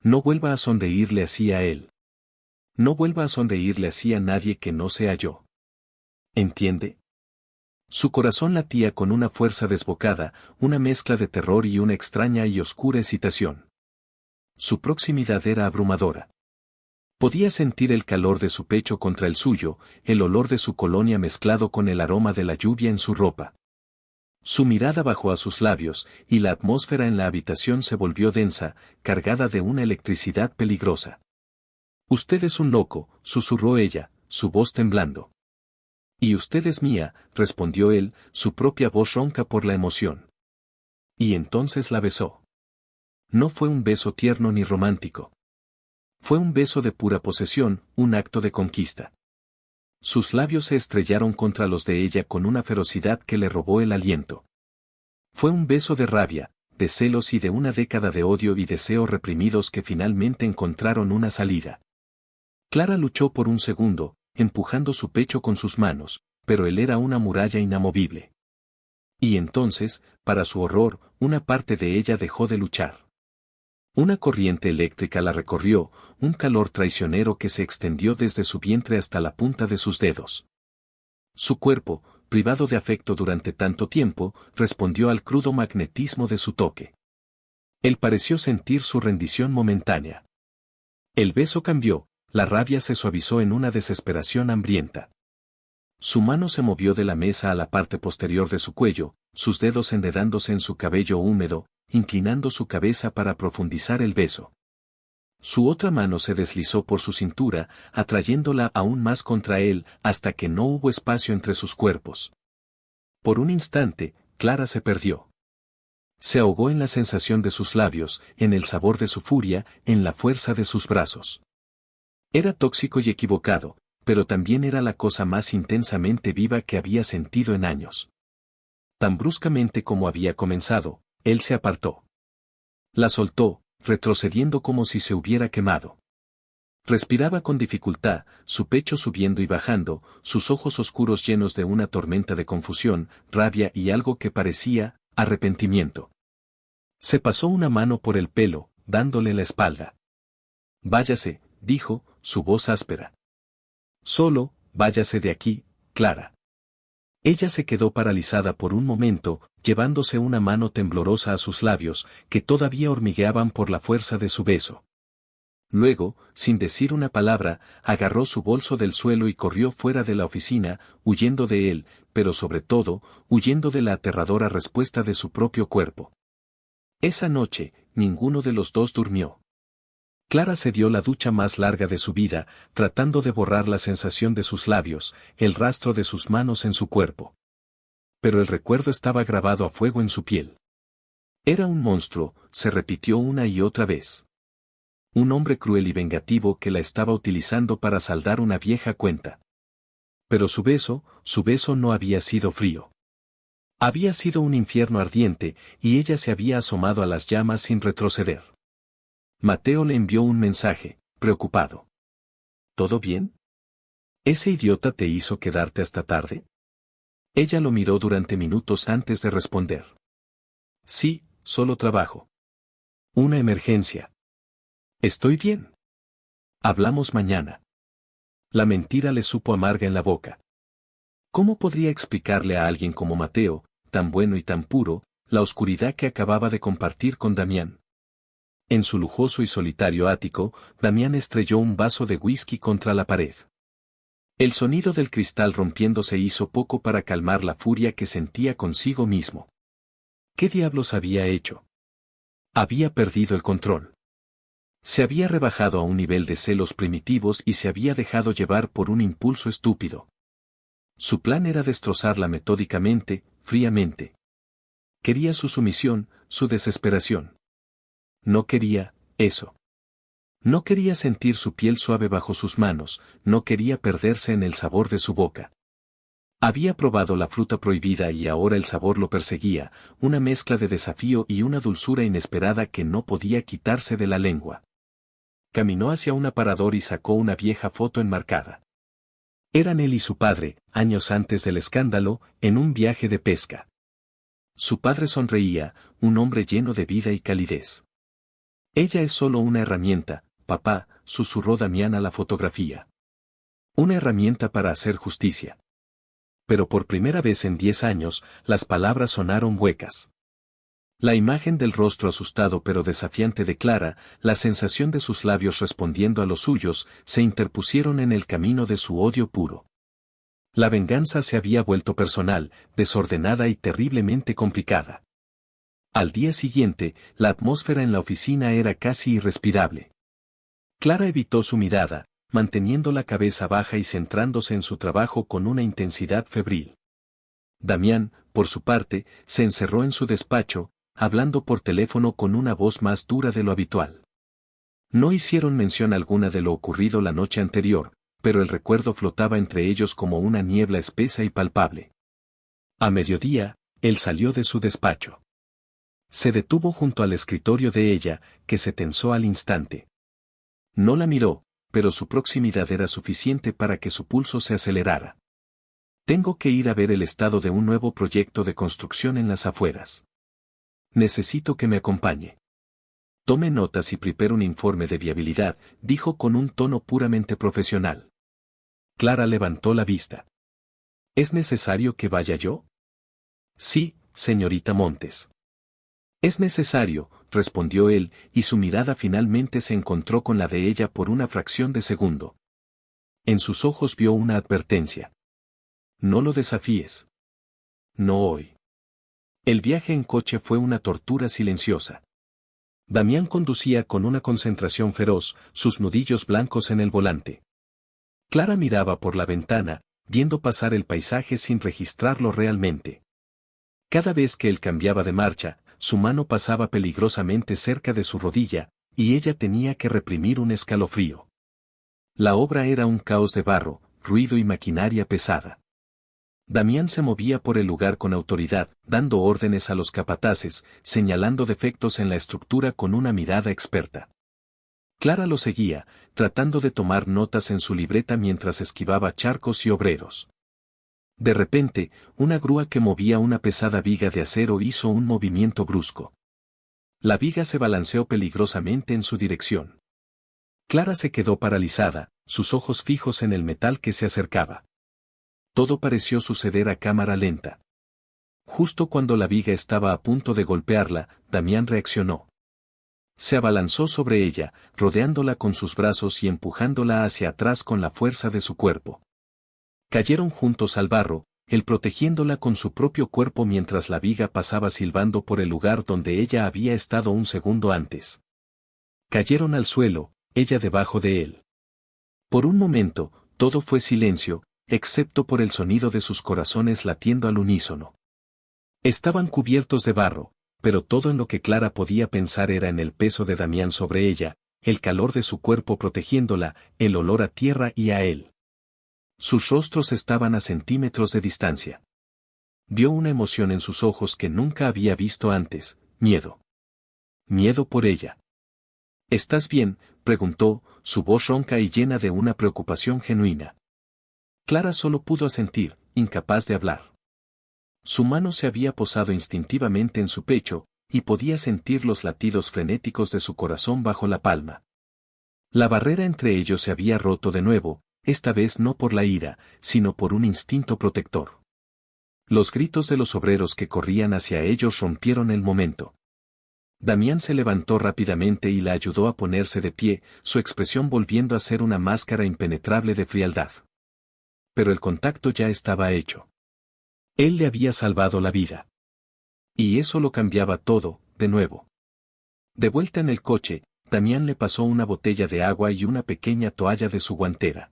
No vuelva a sonreírle así a él. No vuelva a sonreírle así a nadie que no sea yo. ¿Entiende? Su corazón latía con una fuerza desbocada, una mezcla de terror y una extraña y oscura excitación. Su proximidad era abrumadora. Podía sentir el calor de su pecho contra el suyo, el olor de su colonia mezclado con el aroma de la lluvia en su ropa. Su mirada bajó a sus labios, y la atmósfera en la habitación se volvió densa, cargada de una electricidad peligrosa. Usted es un loco, susurró ella, su voz temblando. Y usted es mía, respondió él, su propia voz ronca por la emoción. Y entonces la besó. No fue un beso tierno ni romántico. Fue un beso de pura posesión, un acto de conquista. Sus labios se estrellaron contra los de ella con una ferocidad que le robó el aliento. Fue un beso de rabia, de celos y de una década de odio y deseo reprimidos que finalmente encontraron una salida. Clara luchó por un segundo, empujando su pecho con sus manos, pero él era una muralla inamovible. Y entonces, para su horror, una parte de ella dejó de luchar. Una corriente eléctrica la recorrió, un calor traicionero que se extendió desde su vientre hasta la punta de sus dedos. Su cuerpo, privado de afecto durante tanto tiempo, respondió al crudo magnetismo de su toque. Él pareció sentir su rendición momentánea. El beso cambió, la rabia se suavizó en una desesperación hambrienta. Su mano se movió de la mesa a la parte posterior de su cuello, sus dedos enredándose en su cabello húmedo, inclinando su cabeza para profundizar el beso. Su otra mano se deslizó por su cintura, atrayéndola aún más contra él, hasta que no hubo espacio entre sus cuerpos. Por un instante, Clara se perdió. Se ahogó en la sensación de sus labios, en el sabor de su furia, en la fuerza de sus brazos. Era tóxico y equivocado, pero también era la cosa más intensamente viva que había sentido en años. Tan bruscamente como había comenzado, él se apartó. La soltó, retrocediendo como si se hubiera quemado. Respiraba con dificultad, su pecho subiendo y bajando, sus ojos oscuros llenos de una tormenta de confusión, rabia y algo que parecía arrepentimiento. Se pasó una mano por el pelo, dándole la espalda. Váyase, dijo, su voz áspera. Solo, váyase de aquí, Clara. Ella se quedó paralizada por un momento, llevándose una mano temblorosa a sus labios, que todavía hormigueaban por la fuerza de su beso. Luego, sin decir una palabra, agarró su bolso del suelo y corrió fuera de la oficina, huyendo de él, pero sobre todo, huyendo de la aterradora respuesta de su propio cuerpo. Esa noche, ninguno de los dos durmió. Clara se dio la ducha más larga de su vida, tratando de borrar la sensación de sus labios, el rastro de sus manos en su cuerpo. Pero el recuerdo estaba grabado a fuego en su piel. Era un monstruo, se repitió una y otra vez. Un hombre cruel y vengativo que la estaba utilizando para saldar una vieja cuenta. Pero su beso no había sido frío. Había sido un infierno ardiente, y ella se había asomado a las llamas sin retroceder. Mateo le envió un mensaje, preocupado. ¿Todo bien? ¿Ese idiota te hizo quedarte hasta tarde? Ella lo miró durante minutos antes de responder. Sí, solo trabajo. Una emergencia. Estoy bien. Hablamos mañana. La mentira le supo amarga en la boca. ¿Cómo podría explicarle a alguien como Mateo, tan bueno y tan puro, la oscuridad que acababa de compartir con Damián? En su lujoso y solitario ático, Damián estrelló un vaso de whisky contra la pared. El sonido del cristal rompiéndose hizo poco para calmar la furia que sentía consigo mismo. ¿Qué diablos había hecho? Había perdido el control. Se había rebajado a un nivel de celos primitivos y se había dejado llevar por un impulso estúpido. Su plan era destrozarla metódicamente, fríamente. Quería su sumisión, su desesperación. No quería eso. No quería sentir su piel suave bajo sus manos, no quería perderse en el sabor de su boca. Había probado la fruta prohibida y ahora el sabor lo perseguía, una mezcla de desafío y una dulzura inesperada que no podía quitarse de la lengua. Caminó hacia un aparador y sacó una vieja foto enmarcada. Eran él y su padre, años antes del escándalo, en un viaje de pesca. Su padre sonreía, un hombre lleno de vida y calidez. Ella es solo una herramienta, papá, susurró Damián a la fotografía. Una herramienta para hacer justicia. Pero por primera vez en 10 años, las palabras sonaron huecas. La imagen del rostro asustado pero desafiante de Clara, la sensación de sus labios respondiendo a los suyos, se interpusieron en el camino de su odio puro. La venganza se había vuelto personal, desordenada y terriblemente complicada. Al día siguiente, la atmósfera en la oficina era casi irrespirable. Clara evitó su mirada, manteniendo la cabeza baja y centrándose en su trabajo con una intensidad febril. Damián, por su parte, se encerró en su despacho, hablando por teléfono con una voz más dura de lo habitual. No hicieron mención alguna de lo ocurrido la noche anterior, pero el recuerdo flotaba entre ellos como una niebla espesa y palpable. A mediodía, él salió de su despacho. Se detuvo junto al escritorio de ella, que se tensó al instante. No la miró, pero su proximidad era suficiente para que su pulso se acelerara. Tengo que ir a ver el estado de un nuevo proyecto de construcción en las afueras. Necesito que me acompañe. Tome notas y prepare un informe de viabilidad, dijo con un tono puramente profesional. Clara levantó la vista. ¿Es necesario que vaya yo? Sí, señorita Montes. Es necesario, respondió él, y su mirada finalmente se encontró con la de ella por una fracción de segundo. En sus ojos vio una advertencia. No lo desafíes. No hoy. El viaje en coche fue una tortura silenciosa. Damián conducía con una concentración feroz, sus nudillos blancos en el volante. Clara miraba por la ventana, viendo pasar el paisaje sin registrarlo realmente. Cada vez que él cambiaba de marcha, su mano pasaba peligrosamente cerca de su rodilla, y ella tenía que reprimir un escalofrío. La obra era un caos de barro, ruido y maquinaria pesada. Damián se movía por el lugar con autoridad, dando órdenes a los capataces, señalando defectos en la estructura con una mirada experta. Clara lo seguía, tratando de tomar notas en su libreta mientras esquivaba charcos y obreros. De repente, una grúa que movía una pesada viga de acero hizo un movimiento brusco. La viga se balanceó peligrosamente en su dirección. Clara se quedó paralizada, sus ojos fijos en el metal que se acercaba. Todo pareció suceder a cámara lenta. Justo cuando la viga estaba a punto de golpearla, Damián reaccionó. Se abalanzó sobre ella, rodeándola con sus brazos y empujándola hacia atrás con la fuerza de su cuerpo. Cayeron juntos al barro, él protegiéndola con su propio cuerpo mientras la viga pasaba silbando por el lugar donde ella había estado un segundo antes. Cayeron al suelo, ella debajo de él. Por un momento, todo fue silencio, excepto por el sonido de sus corazones latiendo al unísono. Estaban cubiertos de barro, pero todo en lo que Clara podía pensar era en el peso de Damián sobre ella, el calor de su cuerpo protegiéndola, el olor a tierra y a él. Sus rostros estaban a centímetros de distancia. Vio una emoción en sus ojos que nunca había visto antes, miedo. Miedo por ella. ¿Estás bien?, preguntó, su voz ronca y llena de una preocupación genuina. Clara solo pudo asentir, incapaz de hablar. Su mano se había posado instintivamente en su pecho, y podía sentir los latidos frenéticos de su corazón bajo la palma. La barrera entre ellos se había roto de nuevo, esta vez no por la ira, sino por un instinto protector. Los gritos de los obreros que corrían hacia ellos rompieron el momento. Damián se levantó rápidamente y la ayudó a ponerse de pie, su expresión volviendo a ser una máscara impenetrable de frialdad. Pero el contacto ya estaba hecho. Él le había salvado la vida. Y eso lo cambiaba todo, de nuevo. De vuelta en el coche, Damián le pasó una botella de agua y una pequeña toalla de su guantera.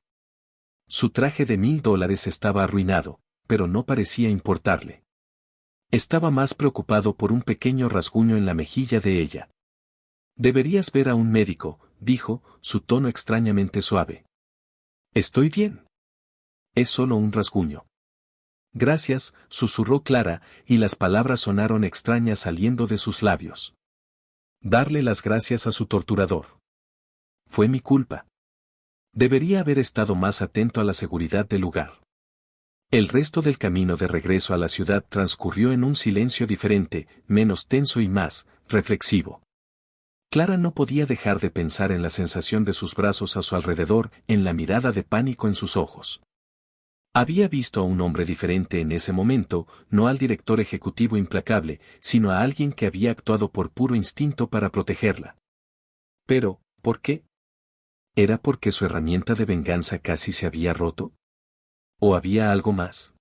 Su traje de $1000 estaba arruinado, pero no parecía importarle. Estaba más preocupado por un pequeño rasguño en la mejilla de ella. Deberías ver a un médico, dijo, su tono extrañamente suave. Estoy bien. Es solo un rasguño. Gracias, susurró Clara, y las palabras sonaron extrañas saliendo de sus labios. Darle las gracias a su torturador. Fue mi culpa. Debería haber estado más atento a la seguridad del lugar. El resto del camino de regreso a la ciudad transcurrió en un silencio diferente, menos tenso y más reflexivo. Clara no podía dejar de pensar en la sensación de sus brazos a su alrededor, en la mirada de pánico en sus ojos. Había visto a un hombre diferente en ese momento, no al director ejecutivo implacable, sino a alguien que había actuado por puro instinto para protegerla. Pero, ¿por qué? ¿Era porque su herramienta de venganza casi se había roto? ¿O había algo más?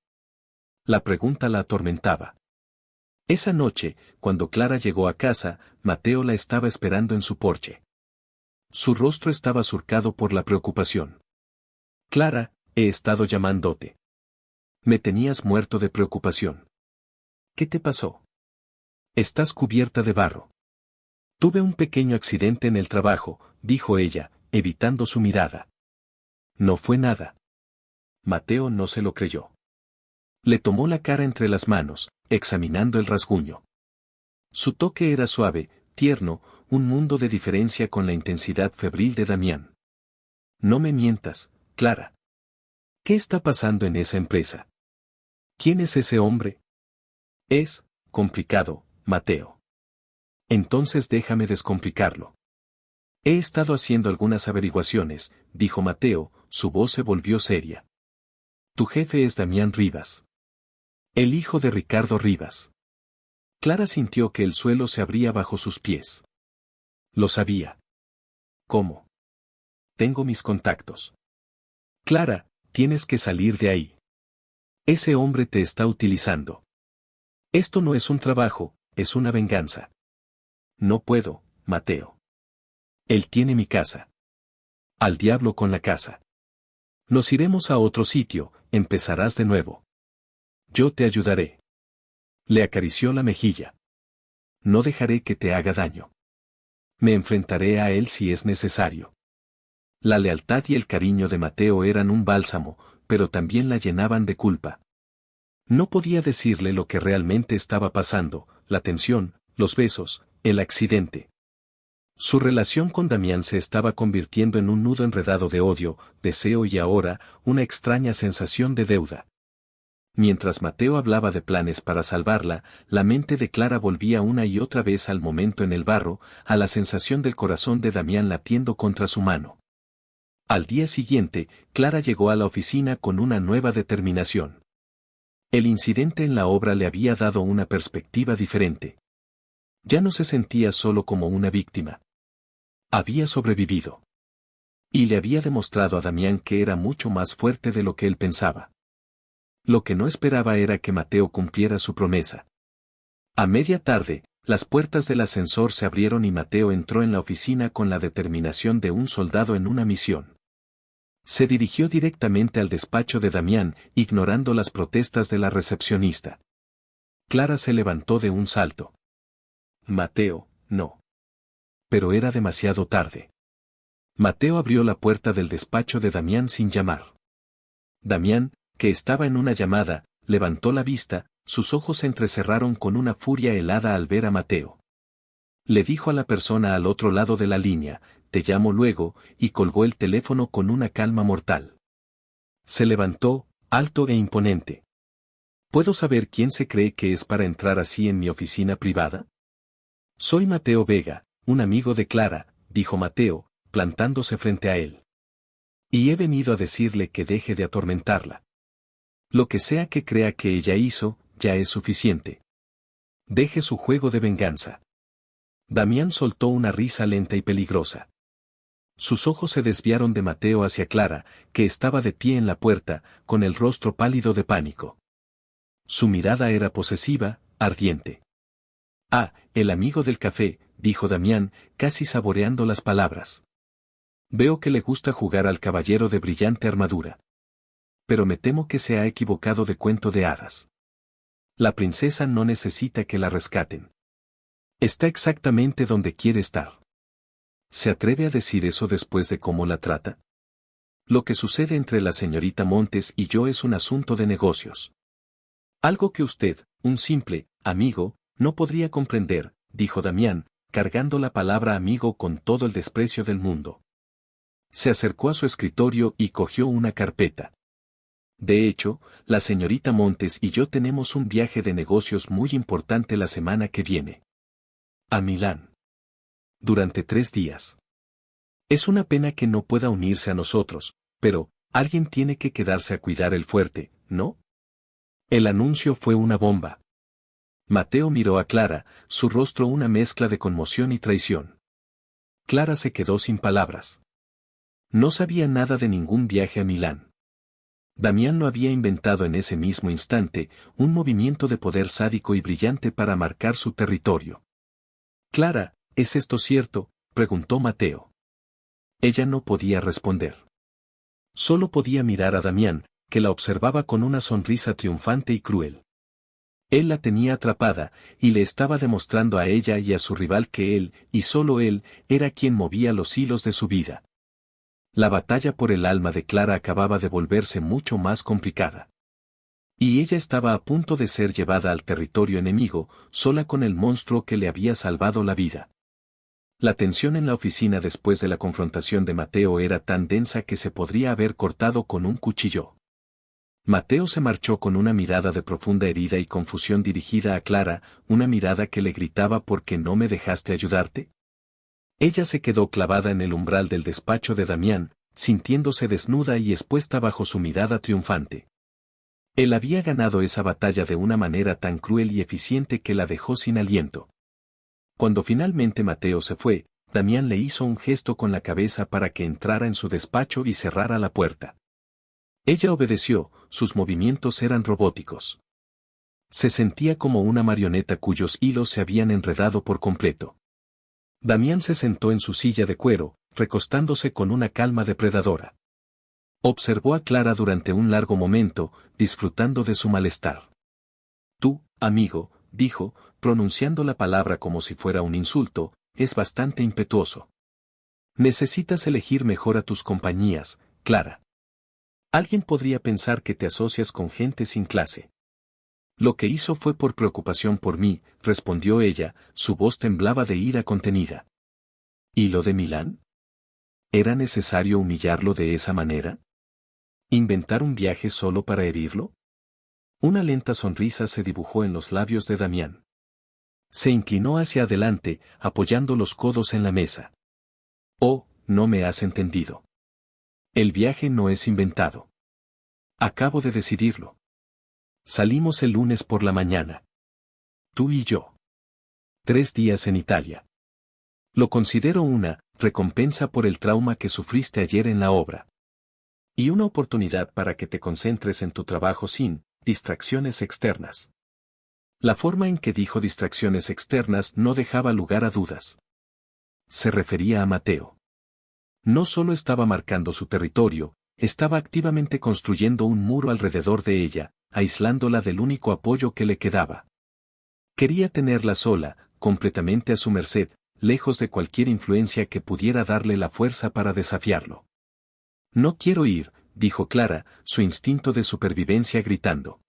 La pregunta la atormentaba. Esa noche, cuando Clara llegó a casa, Mateo la estaba esperando en su porche. Su rostro estaba surcado por la preocupación. Clara, he estado llamándote. Me tenías muerto de preocupación. ¿Qué te pasó? Estás cubierta de barro. Tuve un pequeño accidente en el trabajo, dijo ella, evitando su mirada. No fue nada. Mateo no se lo creyó. Le tomó la cara entre las manos, examinando el rasguño. Su toque era suave, tierno, un mundo de diferencia con la intensidad febril de Damián. No me mientas, Clara. ¿Qué está pasando en esa empresa? ¿Quién es ese hombre? Es complicado, Mateo. Entonces déjame descomplicarlo. He estado haciendo algunas averiguaciones, dijo Mateo, su voz se volvió seria. Tu jefe es Damián Rivas. El hijo de Ricardo Rivas. Clara sintió que el suelo se abría bajo sus pies. Lo sabía. ¿Cómo? Tengo mis contactos. Clara, tienes que salir de ahí. Ese hombre te está utilizando. Esto no es un trabajo, es una venganza. No puedo, Mateo. Él tiene mi casa. Al diablo con la casa. Nos iremos a otro sitio, empezarás de nuevo. Yo te ayudaré. Le acarició la mejilla. No dejaré que te haga daño. Me enfrentaré a él si es necesario. La lealtad y el cariño de Mateo eran un bálsamo, pero también la llenaban de culpa. No podía decirle lo que realmente estaba pasando, la tensión, los besos, el accidente. Su relación con Damián se estaba convirtiendo en un nudo enredado de odio, deseo y ahora, una extraña sensación de deuda. Mientras Mateo hablaba de planes para salvarla, la mente de Clara volvía una y otra vez al momento en el barro, a la sensación del corazón de Damián latiendo contra su mano. Al día siguiente, Clara llegó a la oficina con una nueva determinación. El incidente en la obra le había dado una perspectiva diferente. Ya no se sentía solo como una víctima. Había sobrevivido. Y le había demostrado a Damián que era mucho más fuerte de lo que él pensaba. Lo que no esperaba era que Mateo cumpliera su promesa. A media tarde, las puertas del ascensor se abrieron y Mateo entró en la oficina con la determinación de un soldado en una misión. Se dirigió directamente al despacho de Damián, ignorando las protestas de la recepcionista. Clara se levantó de un salto. Mateo, no. Pero era demasiado tarde. Mateo abrió la puerta del despacho de Damián sin llamar. Damián, que estaba en una llamada, levantó la vista, sus ojos se entrecerraron con una furia helada al ver a Mateo. Le dijo a la persona al otro lado de la línea, te llamo luego, y colgó el teléfono con una calma mortal. Se levantó, alto e imponente. ¿Puedo saber quién se cree que es para entrar así en mi oficina privada? Soy Mateo Vega, un amigo de Clara, dijo Mateo, plantándose frente a él. Y he venido a decirle que deje de atormentarla. Lo que sea que crea que ella hizo, ya es suficiente. Deje su juego de venganza. Damián soltó una risa lenta y peligrosa. Sus ojos se desviaron de Mateo hacia Clara, que estaba de pie en la puerta, con el rostro pálido de pánico. Su mirada era posesiva, ardiente. Ah, el amigo del café, dijo Damián, casi saboreando las palabras. Veo que le gusta jugar al caballero de brillante armadura. Pero me temo que se ha equivocado de cuento de hadas. La princesa no necesita que la rescaten. Está exactamente donde quiere estar. ¿Se atreve a decir eso después de cómo la trata? Lo que sucede entre la señorita Montes y yo es un asunto de negocios. Algo que usted, un simple amigo, no podría comprender, dijo Damián, cargando la palabra amigo con todo el desprecio del mundo. Se acercó a su escritorio y cogió una carpeta. De hecho, la señorita Montes y yo tenemos un viaje de negocios muy importante la semana que viene. A Milán. Durante 3 días. Es una pena que no pueda unirse a nosotros, pero, alguien tiene que quedarse a cuidar el fuerte, ¿no? El anuncio fue una bomba. Mateo miró a Clara, su rostro una mezcla de conmoción y traición. Clara se quedó sin palabras. No sabía nada de ningún viaje a Milán. Damián lo había inventado en ese mismo instante, un movimiento de poder sádico y brillante para marcar su territorio. Clara, ¿es esto cierto?, preguntó Mateo. Ella no podía responder. Solo podía mirar a Damián, que la observaba con una sonrisa triunfante y cruel. Él la tenía atrapada, y le estaba demostrando a ella y a su rival que él, y solo él, era quien movía los hilos de su vida. La batalla por el alma de Clara acababa de volverse mucho más complicada. Y ella estaba a punto de ser llevada al territorio enemigo, sola con el monstruo que le había salvado la vida. La tensión en la oficina después de la confrontación de Mateo era tan densa que se podría haber cortado con un cuchillo. Mateo se marchó con una mirada de profunda herida y confusión dirigida a Clara, una mirada que le gritaba ¿por qué no me dejaste ayudarte? Ella se quedó clavada en el umbral del despacho de Damián, sintiéndose desnuda y expuesta bajo su mirada triunfante. Él había ganado esa batalla de una manera tan cruel y eficiente que la dejó sin aliento. Cuando finalmente Mateo se fue, Damián le hizo un gesto con la cabeza para que entrara en su despacho y cerrara la puerta. Ella obedeció, sus movimientos eran robóticos. Se sentía como una marioneta cuyos hilos se habían enredado por completo. Damián se sentó en su silla de cuero, recostándose con una calma depredadora. Observó a Clara durante un largo momento, disfrutando de su malestar. Tú, amigo, dijo, pronunciando la palabra como si fuera un insulto, es bastante impetuoso. Necesitas elegir mejor a tus compañías, Clara. Alguien podría pensar que te asocias con gente sin clase. Lo que hizo fue por preocupación por mí, respondió ella, su voz temblaba de ira contenida. ¿Y lo de Milán? ¿Era necesario humillarlo de esa manera? ¿Inventar un viaje solo para herirlo? Una lenta sonrisa se dibujó en los labios de Damián. Se inclinó hacia adelante, apoyando los codos en la mesa. Oh, no me has entendido. El viaje no es inventado. Acabo de decidirlo. Salimos el lunes por la mañana. Tú y yo. 3 días en Italia. Lo considero una recompensa por el trauma que sufriste ayer en la obra. Y una oportunidad para que te concentres en tu trabajo sin distracciones externas. La forma en que dijo distracciones externas no dejaba lugar a dudas. Se refería a Mateo. No solo estaba marcando su territorio, estaba activamente construyendo un muro alrededor de ella, aislándola del único apoyo que le quedaba. Quería tenerla sola, completamente a su merced, lejos de cualquier influencia que pudiera darle la fuerza para desafiarlo. No quiero ir, dijo Clara, su instinto de supervivencia gritando.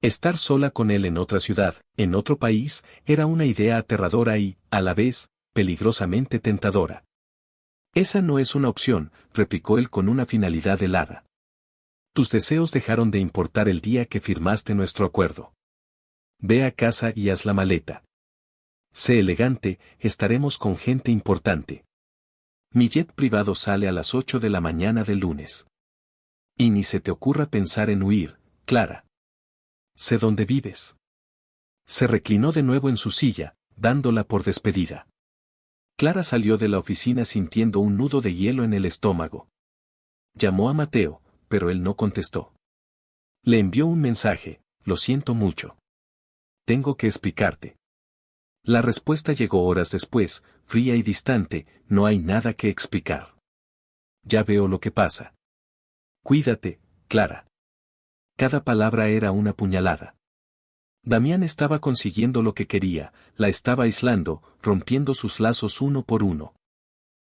Estar sola con él en otra ciudad, en otro país, era una idea aterradora y, a la vez, peligrosamente tentadora. Esa no es una opción, replicó él con una finalidad helada. Tus deseos dejaron de importar el día que firmaste nuestro acuerdo. Ve a casa y haz la maleta. Sé elegante, estaremos con gente importante. Mi jet privado sale a las 8 de la mañana del lunes. Y ni se te ocurra pensar en huir, Clara. Sé dónde vives. Se reclinó de nuevo en su silla, dándola por despedida. Clara salió de la oficina sintiendo un nudo de hielo en el estómago. Llamó a Mateo, pero él no contestó. Le envió un mensaje: lo siento mucho. Tengo que explicarte. La respuesta llegó horas después, fría y distante: no hay nada que explicar. Ya veo lo que pasa. Cuídate, Clara. Cada palabra era una puñalada. Damián estaba consiguiendo lo que quería, la estaba aislando, rompiendo sus lazos uno por uno.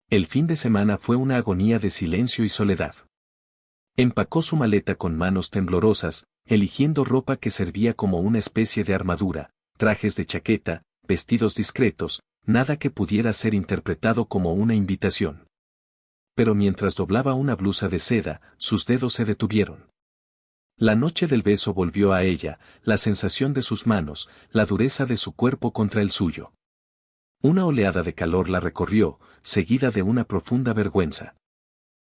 El fin de semana fue una agonía de silencio y soledad. Empacó su maleta con manos temblorosas, eligiendo ropa que servía como una especie de armadura, trajes de chaqueta, vestidos discretos, nada que pudiera ser interpretado como una invitación. Pero mientras doblaba una blusa de seda, sus dedos se detuvieron. La noche del beso volvió a ella, la sensación de sus manos, la dureza de su cuerpo contra el suyo. Una oleada de calor la recorrió, seguida de una profunda vergüenza.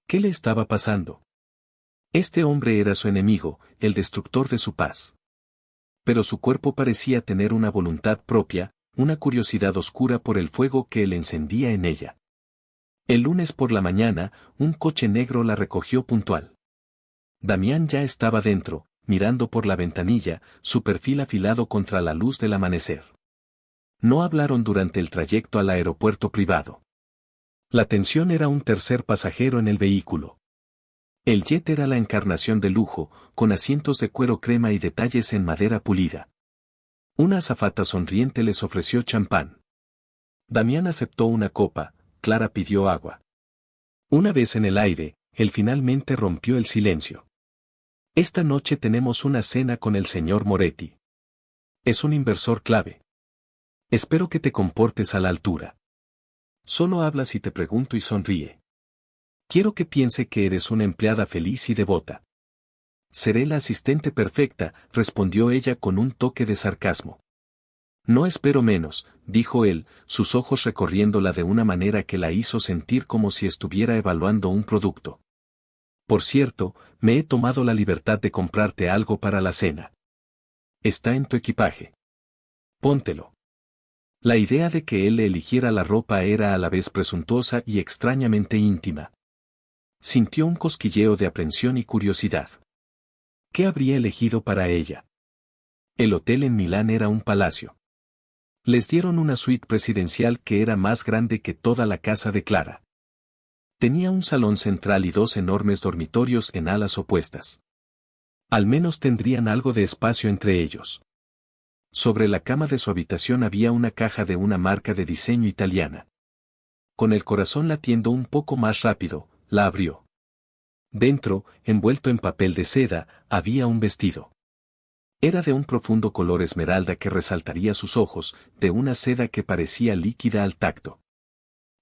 ¿Qué le estaba pasando? Este hombre era su enemigo, el destructor de su paz. Pero su cuerpo parecía tener una voluntad propia, una curiosidad oscura por el fuego que él encendía en ella. El lunes por la mañana, un coche negro la recogió puntual. Damián ya estaba dentro, mirando por la ventanilla, su perfil afilado contra la luz del amanecer. No hablaron durante el trayecto al aeropuerto privado. La tensión era un tercer pasajero en el vehículo. El jet era la encarnación de lujo, con asientos de cuero crema y detalles en madera pulida. Una azafata sonriente les ofreció champán. Damián aceptó una copa, Clara pidió agua. Una vez en el aire, él finalmente rompió el silencio. Esta noche tenemos una cena con el señor Moretti. Es un inversor clave. Espero que te comportes a la altura. Solo habla si te pregunto y sonríe. Quiero que piense que eres una empleada feliz y devota. Seré la asistente perfecta, respondió ella con un toque de sarcasmo. No espero menos, dijo él, sus ojos recorriéndola de una manera que la hizo sentir como si estuviera evaluando un producto. Por cierto, me he tomado la libertad de comprarte algo para la cena. Está en tu equipaje. Póntelo. La idea de que él le eligiera la ropa era a la vez presuntuosa y extrañamente íntima. Sintió un cosquilleo de aprensión y curiosidad. ¿Qué habría elegido para ella? El hotel en Milán era un palacio. Les dieron una suite presidencial que era más grande que toda la casa de Clara. Tenía un salón central y dos enormes dormitorios en alas opuestas. Al menos tendrían algo de espacio entre ellos. Sobre la cama de su habitación había una caja de una marca de diseño italiana. Con el corazón latiendo un poco más rápido, la abrió. Dentro, envuelto en papel de seda, había un vestido. Era de un profundo color esmeralda que resaltaría sus ojos, de una seda que parecía líquida al tacto.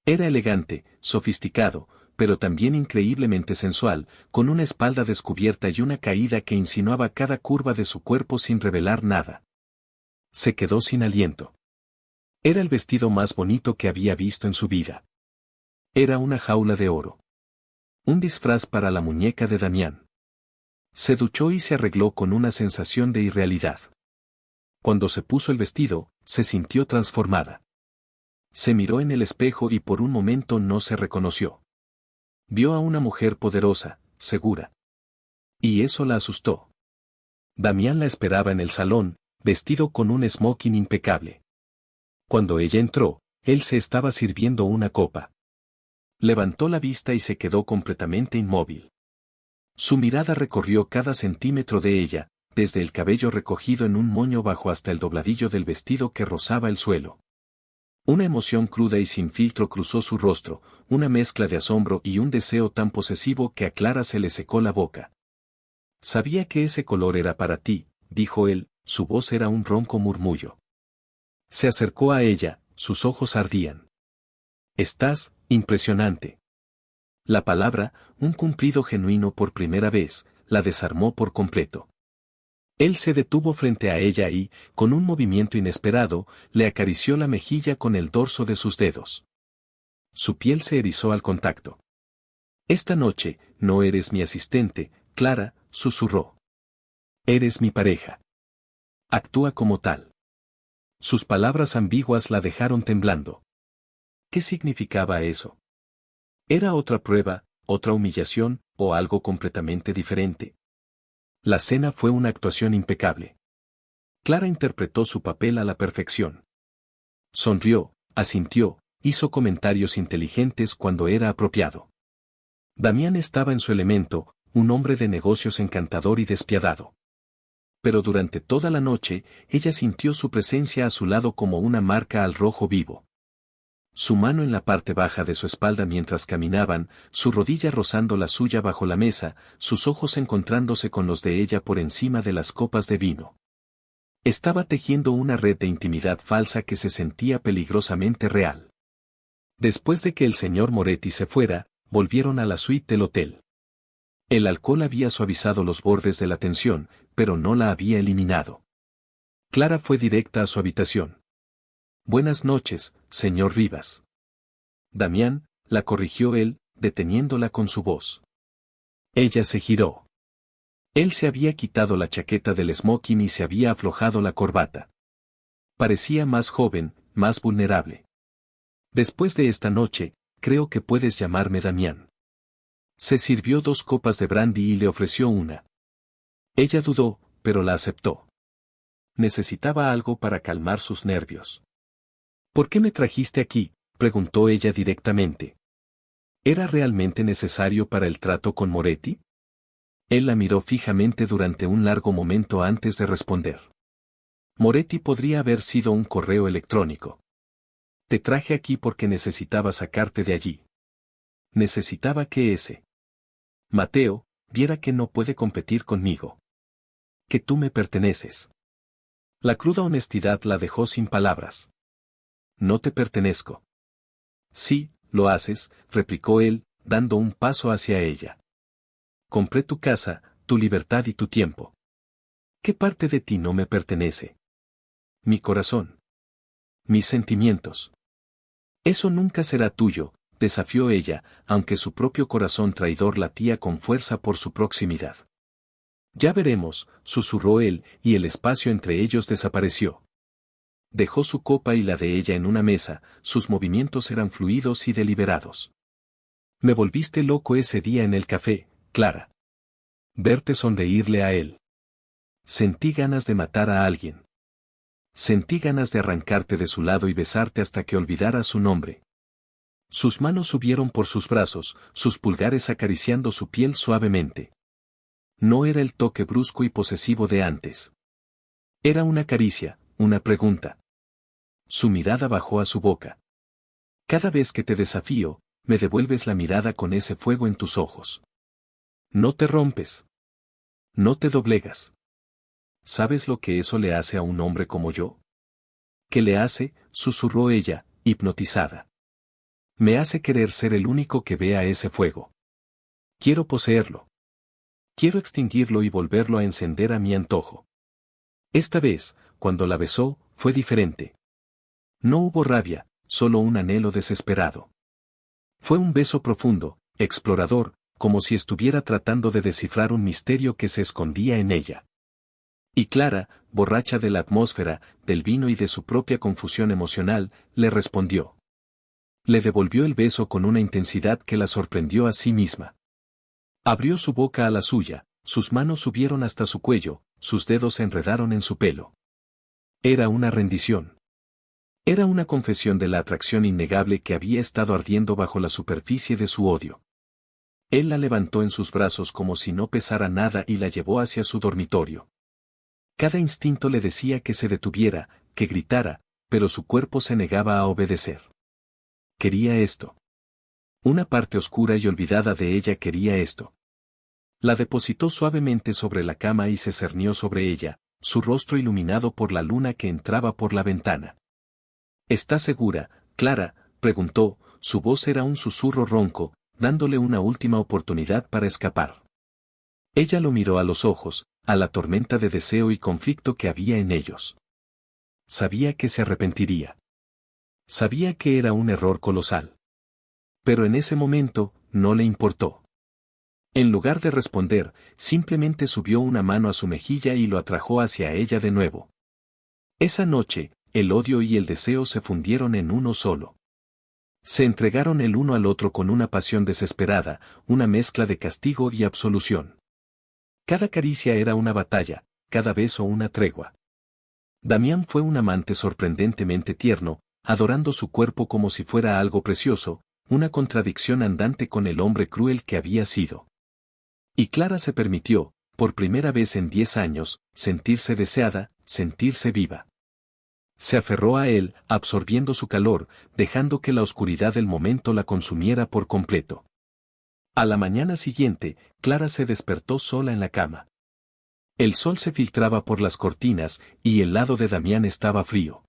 Era elegante, sofisticado, pero también increíblemente sensual, con una espalda descubierta y una caída que insinuaba cada curva de su cuerpo sin revelar nada. Se quedó sin aliento. Era el vestido más bonito que había visto en su vida. Era una jaula de oro. Un disfraz para la muñeca de Damián. Se duchó y se arregló con una sensación de irrealidad. Cuando se puso el vestido, se sintió transformada. Se miró en el espejo y por un momento no se reconoció. Vio a una mujer poderosa, segura. Y eso la asustó. Damián la esperaba en el salón, vestido con un smoking impecable. Cuando ella entró, él se estaba sirviendo una copa. Levantó la vista y se quedó completamente inmóvil. Su mirada recorrió cada centímetro de ella, desde el cabello recogido en un moño bajo hasta el dobladillo del vestido que rozaba el suelo. Una emoción cruda y sin filtro cruzó su rostro, una mezcla de asombro y un deseo tan posesivo que a Clara se le secó la boca. Sabía que ese color era para ti, dijo él, su voz era un ronco murmullo. Se acercó a ella, sus ojos ardían. Estás, impresionante. La palabra, un cumplido genuino por primera vez, la desarmó por completo. Él se detuvo frente a ella y, con un movimiento inesperado, le acarició la mejilla con el dorso de sus dedos. Su piel se erizó al contacto. Esta noche, no eres mi asistente, Clara, susurró. Eres mi pareja. Actúa como tal. Sus palabras ambiguas la dejaron temblando. ¿Qué significaba eso? ¿Era otra prueba, otra humillación, o algo completamente diferente? La cena fue una actuación impecable. Clara interpretó su papel a la perfección. Sonrió, asintió, hizo comentarios inteligentes cuando era apropiado. Damián estaba en su elemento, un hombre de negocios encantador y despiadado. Pero durante toda la noche, ella sintió su presencia a su lado como una marca al rojo vivo. Su mano en la parte baja de su espalda mientras caminaban, su rodilla rozando la suya bajo la mesa, sus ojos encontrándose con los de ella por encima de las copas de vino. Estaba tejiendo una red de intimidad falsa que se sentía peligrosamente real. Después de que el señor Moretti se fuera, volvieron a la suite del hotel. El alcohol había suavizado los bordes de la tensión, pero no la había eliminado. Clara fue directa a su habitación. Buenas noches, señor Rivas. Damián, la corrigió él, deteniéndola con su voz. Ella se giró. Él se había quitado la chaqueta del smoking y se había aflojado la corbata. Parecía más joven, más vulnerable. Después de esta noche, creo que puedes llamarme Damián. Se sirvió 2 copas de brandy y le ofreció una. Ella dudó, pero la aceptó. Necesitaba algo para calmar sus nervios. ¿Por qué me trajiste aquí?, preguntó ella directamente. ¿Era realmente necesario para el trato con Moretti? Él la miró fijamente durante un largo momento antes de responder. Moretti podría haber sido un correo electrónico. Te traje aquí porque necesitaba sacarte de allí. Necesitaba que ese Mateo viera que no puede competir conmigo. Que tú me perteneces. La cruda honestidad la dejó sin palabras. No te pertenezco. Sí, lo haces, replicó él, dando un paso hacia ella. Compré tu casa, tu libertad y tu tiempo. ¿Qué parte de ti no me pertenece? Mi corazón. Mis sentimientos. Eso nunca será tuyo, desafió ella, aunque su propio corazón traidor latía con fuerza por su proximidad. Ya veremos, susurró él, y el espacio entre ellos desapareció. Dejó su copa y la de ella en una mesa, sus movimientos eran fluidos y deliberados. Me volviste loco ese día en el café, Clara. Verte sonreírle a él. Sentí ganas de matar a alguien. Sentí ganas de arrancarte de su lado y besarte hasta que olvidaras su nombre. Sus manos subieron por sus brazos, sus pulgares acariciando su piel suavemente. No era el toque brusco y posesivo de antes. Era una caricia, una pregunta. Su mirada bajó a su boca. Cada vez que te desafío, me devuelves la mirada con ese fuego en tus ojos. No te rompes. No te doblegas. ¿Sabes lo que eso le hace a un hombre como yo? ¿Qué le hace?, susurró ella, hipnotizada. Me hace querer ser el único que vea ese fuego. Quiero poseerlo. Quiero extinguirlo y volverlo a encender a mi antojo. Esta vez, cuando la besó, fue diferente. No hubo rabia, solo un anhelo desesperado. Fue un beso profundo, explorador, como si estuviera tratando de descifrar un misterio que se escondía en ella. Y Clara, borracha de la atmósfera, del vino y de su propia confusión emocional, le respondió. Le devolvió el beso con una intensidad que la sorprendió a sí misma. Abrió su boca a la suya, sus manos subieron hasta su cuello, sus dedos se enredaron en su pelo. Era una rendición. Era una confesión de la atracción innegable que había estado ardiendo bajo la superficie de su odio. Él la levantó en sus brazos como si no pesara nada y la llevó hacia su dormitorio. Cada instinto le decía que se detuviera, que gritara, pero su cuerpo se negaba a obedecer. Quería esto. Una parte oscura y olvidada de ella quería esto. La depositó suavemente sobre la cama y se cernió sobre ella, su rostro iluminado por la luna que entraba por la ventana. ¿Estás segura, Clara?, preguntó, su voz era un susurro ronco, dándole una última oportunidad para escapar. Ella lo miró a los ojos, a la tormenta de deseo y conflicto que había en ellos. Sabía que se arrepentiría. Sabía que era un error colosal. Pero en ese momento, no le importó. En lugar de responder, simplemente subió una mano a su mejilla y lo atrajo hacia ella de nuevo. Esa noche, el odio y el deseo se fundieron en uno solo. Se entregaron el uno al otro con una pasión desesperada, una mezcla de castigo y absolución. Cada caricia era una batalla, cada beso una tregua. Damián fue un amante sorprendentemente tierno, adorando su cuerpo como si fuera algo precioso, una contradicción andante con el hombre cruel que había sido. Y Clara se permitió, por primera vez en 10 años, sentirse deseada, sentirse viva. Se aferró a él, absorbiendo su calor, dejando que la oscuridad del momento la consumiera por completo. A la mañana siguiente, Clara se despertó sola en la cama. El sol se filtraba por las cortinas, y el lado de Damián estaba frío.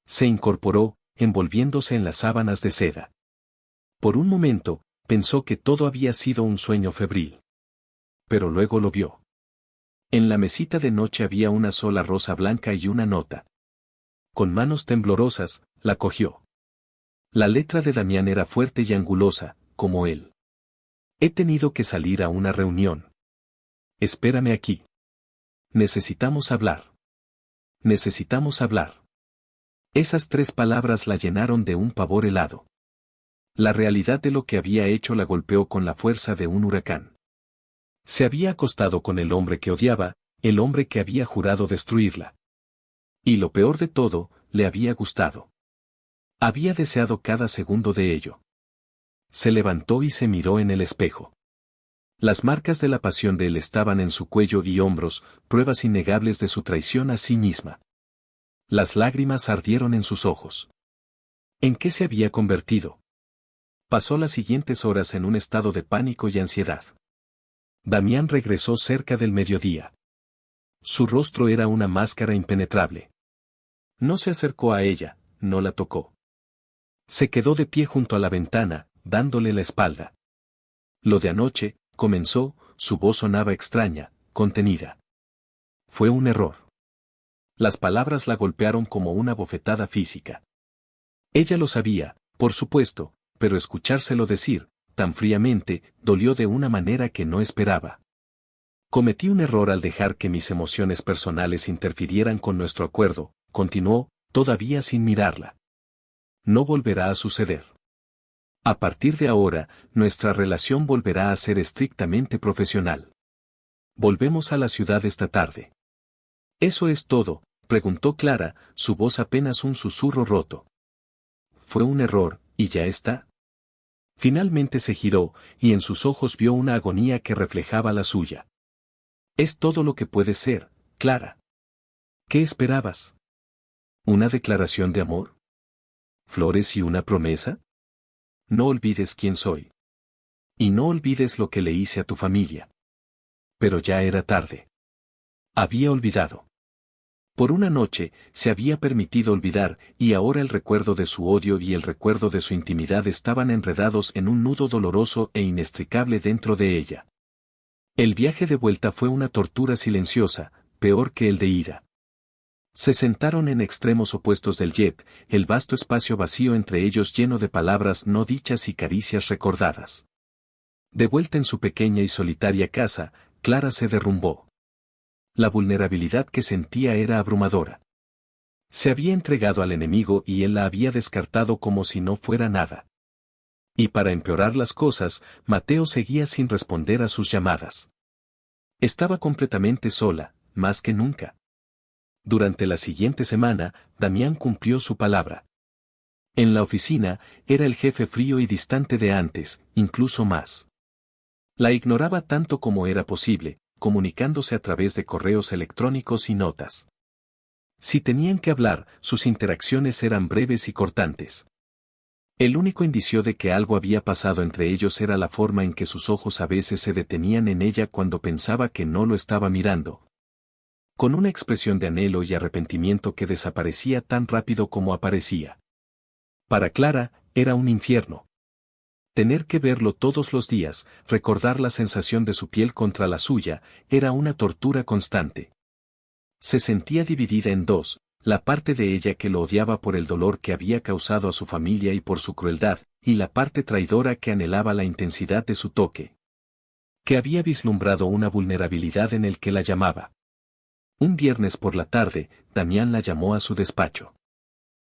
Se incorporó, envolviéndose en las sábanas de seda. Por un momento, pensó que todo había sido un sueño febril. Pero luego lo vio. En la mesita de noche había una sola rosa blanca y una nota. Con manos temblorosas, la cogió. La letra de Damián era fuerte y angulosa, como él. He tenido que salir a una reunión. Espérame aquí. Necesitamos hablar. Necesitamos hablar. Esas 3 palabras la llenaron de un pavor helado. La realidad de lo que había hecho la golpeó con la fuerza de un huracán. Se había acostado con el hombre que odiaba, el hombre que había jurado destruirla. Y lo peor de todo, le había gustado. Había deseado cada segundo de ello. Se levantó y se miró en el espejo. Las marcas de la pasión de él estaban en su cuello y hombros, pruebas innegables de su traición a sí misma. Las lágrimas ardieron en sus ojos. ¿En qué se había convertido? Pasó las siguientes horas en un estado de pánico y ansiedad. Damián regresó cerca del mediodía. Su rostro era una máscara impenetrable. No se acercó a ella, no la tocó. Se quedó de pie junto a la ventana, dándole la espalda. Lo de anoche, comenzó, su voz sonaba extraña, contenida. Fue un error. Las palabras la golpearon como una bofetada física. Ella lo sabía, por supuesto, pero escuchárselo decir, tan fríamente, dolió de una manera que no esperaba. Cometí un error al dejar que mis emociones personales interfirieran con nuestro acuerdo, continuó, todavía sin mirarla. No volverá a suceder. A partir de ahora, nuestra relación volverá a ser estrictamente profesional. Volvemos a la ciudad esta tarde. ¿Eso es todo?, preguntó Clara, su voz apenas un susurro roto. Fue un error, y ya está. Finalmente se giró, y en sus ojos vio una agonía que reflejaba la suya. Es todo lo que puede ser, Clara. ¿Qué esperabas? ¿Una declaración de amor? ¿Flores y una promesa? No olvides quién soy. Y no olvides lo que le hice a tu familia. Pero ya era tarde. Había olvidado. Por una noche, se había permitido olvidar, y ahora el recuerdo de su odio y el recuerdo de su intimidad estaban enredados en un nudo doloroso e inextricable dentro de ella. El viaje de vuelta fue una tortura silenciosa, peor que el de ida. Se sentaron en extremos opuestos del jet, el vasto espacio vacío entre ellos lleno de palabras no dichas y caricias recordadas. De vuelta en su pequeña y solitaria casa, Clara se derrumbó. La vulnerabilidad que sentía era abrumadora. Se había entregado al enemigo y él la había descartado como si no fuera nada. Y para empeorar las cosas, Mateo seguía sin responder a sus llamadas. Estaba completamente sola, más que nunca. Durante la siguiente semana, Damián cumplió su palabra. En la oficina, era el jefe frío y distante de antes, incluso más. La ignoraba tanto como era posible, comunicándose a través de correos electrónicos y notas. Si tenían que hablar, sus interacciones eran breves y cortantes. El único indicio de que algo había pasado entre ellos era la forma en que sus ojos a veces se detenían en ella cuando pensaba que no lo estaba mirando. Con una expresión de anhelo y arrepentimiento que desaparecía tan rápido como aparecía. Para Clara, era un infierno. Tener que verlo todos los días, recordar la sensación de su piel contra la suya, era una tortura constante. Se sentía dividida en dos, la parte de ella que lo odiaba por el dolor que había causado a su familia y por su crueldad, y la parte traidora que anhelaba la intensidad de su toque. Que había vislumbrado una vulnerabilidad en el que la llamaba. Un viernes por la tarde, Damián la llamó a su despacho.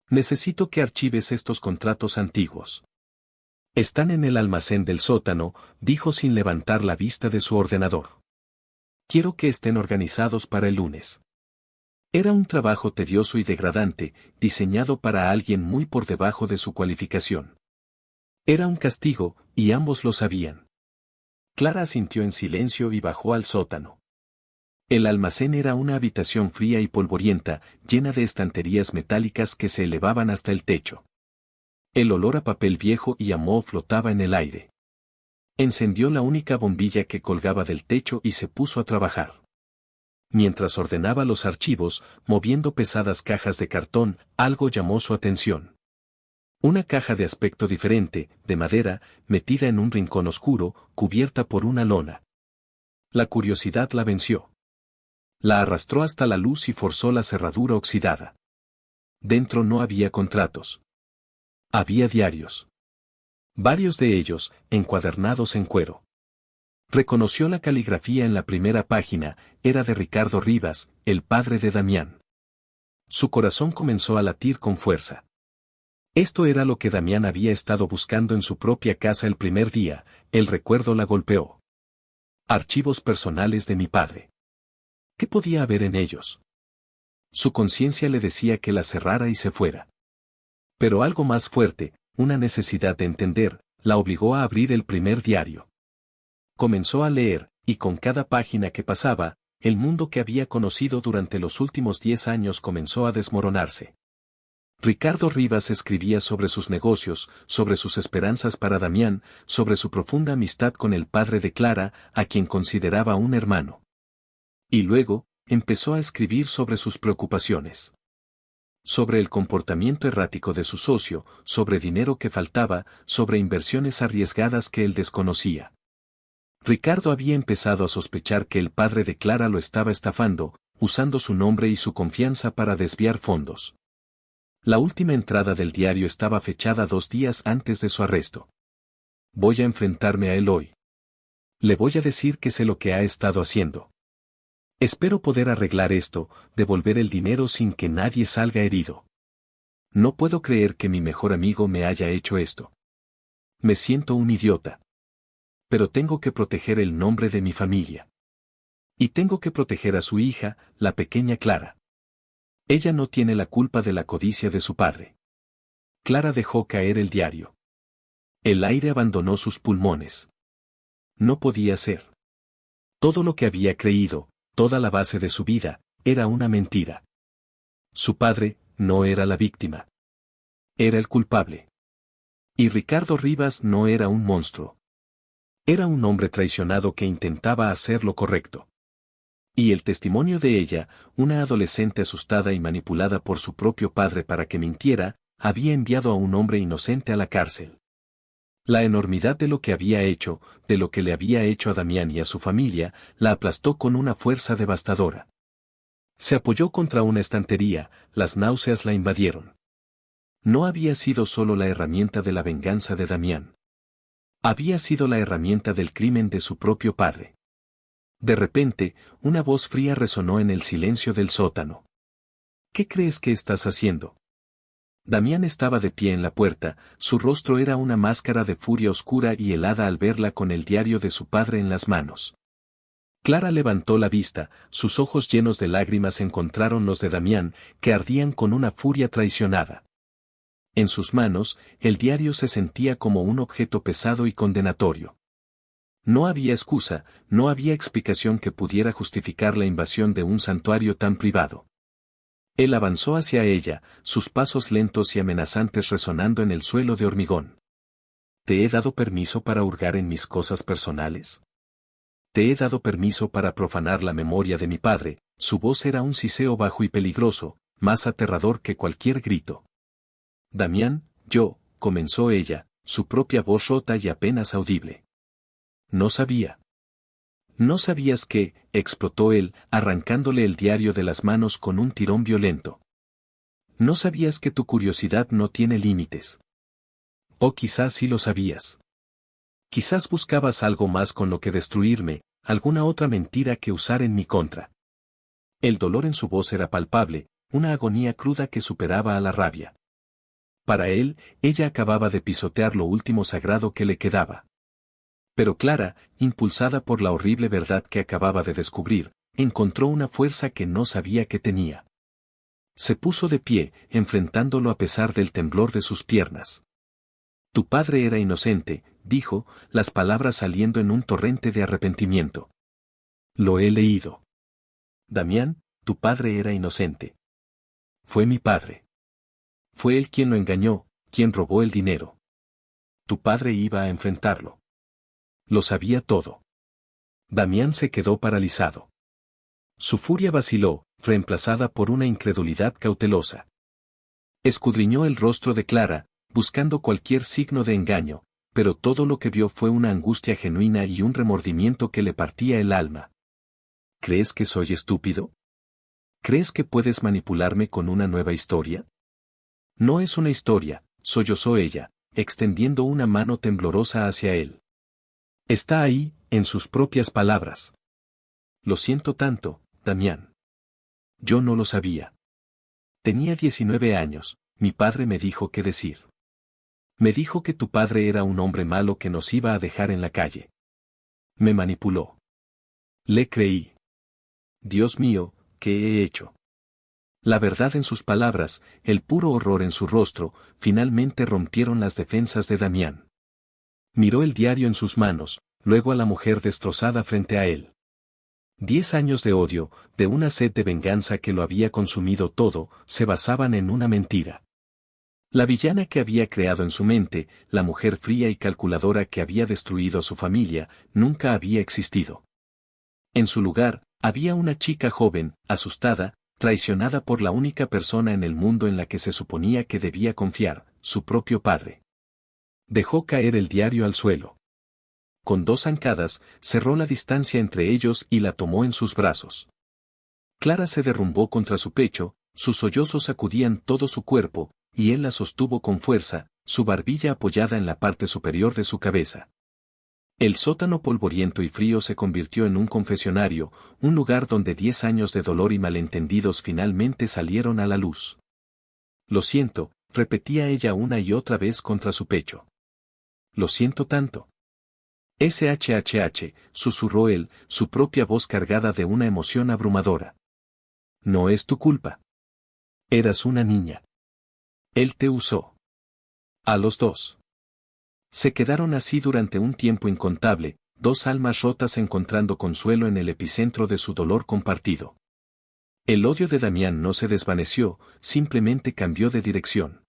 Necesito que archives estos contratos antiguos. Están en el almacén del sótano, dijo sin levantar la vista de su ordenador. Quiero que estén organizados para el lunes. Era un trabajo tedioso y degradante, diseñado para alguien muy por debajo de su cualificación. Era un castigo, y ambos lo sabían. Clara asintió en silencio y bajó al sótano. El almacén era una habitación fría y polvorienta, llena de estanterías metálicas que se elevaban hasta el techo. El olor a papel viejo y a moho flotaba en el aire. Encendió la única bombilla que colgaba del techo y se puso a trabajar. Mientras ordenaba los archivos, moviendo pesadas cajas de cartón, algo llamó su atención. Una caja de aspecto diferente, de madera, metida en un rincón oscuro, cubierta por una lona. La curiosidad la venció. La arrastró hasta la luz y forzó la cerradura oxidada. Dentro no había contratos. Había diarios. Varios de ellos, encuadernados en cuero. Reconoció la caligrafía en la primera página, era de Ricardo Rivas, el padre de Damián. Su corazón comenzó a latir con fuerza. Esto era lo que Damián había estado buscando en su propia casa el primer día, el recuerdo la golpeó. Archivos personales de mi padre. ¿Qué podía haber en ellos? Su conciencia le decía que la cerrara y se fuera. Pero algo más fuerte, una necesidad de entender, la obligó a abrir el primer diario. Comenzó a leer, y con cada página que pasaba, el mundo que había conocido durante los últimos 10 años comenzó a desmoronarse. Ricardo Rivas escribía sobre sus negocios, sobre sus esperanzas para Damián, sobre su profunda amistad con el padre de Clara, a quien consideraba un hermano. Y luego, empezó a escribir sobre sus preocupaciones. Sobre el comportamiento errático de su socio, sobre dinero que faltaba, sobre inversiones arriesgadas que él desconocía. Ricardo había empezado a sospechar que el padre de Clara lo estaba estafando, usando su nombre y su confianza para desviar fondos. La última entrada del diario estaba fechada 2 días antes de su arresto. Voy a enfrentarme a él hoy. Le voy a decir que sé lo que ha estado haciendo. Espero poder arreglar esto, devolver el dinero sin que nadie salga herido. No puedo creer que mi mejor amigo me haya hecho esto. Me siento un idiota. Pero tengo que proteger el nombre de mi familia. Y tengo que proteger a su hija, la pequeña Clara. Ella no tiene la culpa de la codicia de su padre. Clara dejó caer el diario. El aire abandonó sus pulmones. No podía ser. Todo lo que había creído, toda la base de su vida, era una mentira. Su padre, no era la víctima. Era el culpable. Y Ricardo Rivas no era un monstruo. Era un hombre traicionado que intentaba hacer lo correcto. Y el testimonio de ella, una adolescente asustada y manipulada por su propio padre para que mintiera, había enviado a un hombre inocente a la cárcel. La enormidad de lo que había hecho, de lo que le había hecho a Damián y a su familia, la aplastó con una fuerza devastadora. Se apoyó contra una estantería, las náuseas la invadieron. No había sido solo la herramienta de la venganza de Damián. Había sido la herramienta del crimen de su propio padre. De repente, una voz fría resonó en el silencio del sótano. ¿Qué crees que estás haciendo? Damián estaba de pie en la puerta, su rostro era una máscara de furia oscura y helada al verla con el diario de su padre en las manos. Clara levantó la vista, sus ojos llenos de lágrimas encontraron los de Damián, que ardían con una furia traicionada. En sus manos, el diario se sentía como un objeto pesado y condenatorio. No había excusa, no había explicación que pudiera justificar la invasión de un santuario tan privado. Él avanzó hacia ella, sus pasos lentos y amenazantes resonando en el suelo de hormigón. ¿Te he dado permiso para hurgar en mis cosas personales? Te he dado permiso para profanar la memoria de mi padre. Su voz era un siseo bajo y peligroso, más aterrador que cualquier grito. Damián, comenzó ella, su propia voz rota y apenas audible. No sabía. ¿No sabías que? Explotó él, arrancándole el diario de las manos con un tirón violento. ¿No sabías que tu curiosidad no tiene límites? O quizás sí lo sabías. Quizás buscabas algo más con lo que destruirme, alguna otra mentira que usar en mi contra. El dolor en su voz era palpable, una agonía cruda que superaba a la rabia. Para él, ella acababa de pisotear lo último sagrado que le quedaba. Pero Clara, impulsada por la horrible verdad que acababa de descubrir, encontró una fuerza que no sabía que tenía. Se puso de pie, enfrentándolo a pesar del temblor de sus piernas. Tu padre era inocente, dijo, las palabras saliendo en un torrente de arrepentimiento. Lo he leído. Damián, tu padre era inocente. Fue mi padre. Fue él quien lo engañó, quien robó el dinero. Tu padre iba a enfrentarlo. Lo sabía todo. Damián se quedó paralizado. Su furia vaciló, reemplazada por una incredulidad cautelosa. Escudriñó el rostro de Clara, buscando cualquier signo de engaño, pero todo lo que vio fue una angustia genuina y un remordimiento que le partía el alma. ¿Crees que soy estúpido? ¿Crees que puedes manipularme con una nueva historia? No es una historia, sollozó ella, extendiendo una mano temblorosa hacia él. Está ahí, en sus propias palabras. Lo siento tanto, Damián. Yo no lo sabía. Tenía 19 años, mi padre me dijo qué decir. Me dijo que tu padre era un hombre malo que nos iba a dejar en la calle. Me manipuló. Le creí. Dios mío, ¿qué he hecho? La verdad en sus palabras, el puro horror en su rostro, finalmente rompieron las defensas de Damián. Miró el diario en sus manos, luego a la mujer destrozada frente a él. 10 años de odio, de una sed de venganza que lo había consumido todo, se basaban en una mentira. La villana que había creado en su mente, la mujer fría y calculadora que había destruido a su familia, nunca había existido. En su lugar, había una chica joven, asustada, traicionada por la única persona en el mundo en la que se suponía que debía confiar, su propio padre. Dejó caer el diario al suelo. Con 2 zancadas, cerró la distancia entre ellos y la tomó en sus brazos. Clara se derrumbó contra su pecho, sus sollozos sacudían todo su cuerpo, y él la sostuvo con fuerza, su barbilla apoyada en la parte superior de su cabeza. El sótano polvoriento y frío se convirtió en un confesionario, un lugar donde 10 años de dolor y malentendidos finalmente salieron a la luz. Lo siento, repetía ella una y otra vez contra su pecho. Lo siento tanto. SHHH, susurró él, su propia voz cargada de una emoción abrumadora. No es tu culpa. Eras una niña. Él te usó. A los dos. Se quedaron así durante un tiempo incontable, 2 almas rotas encontrando consuelo en el epicentro de su dolor compartido. El odio de Damián no se desvaneció, simplemente cambió de dirección.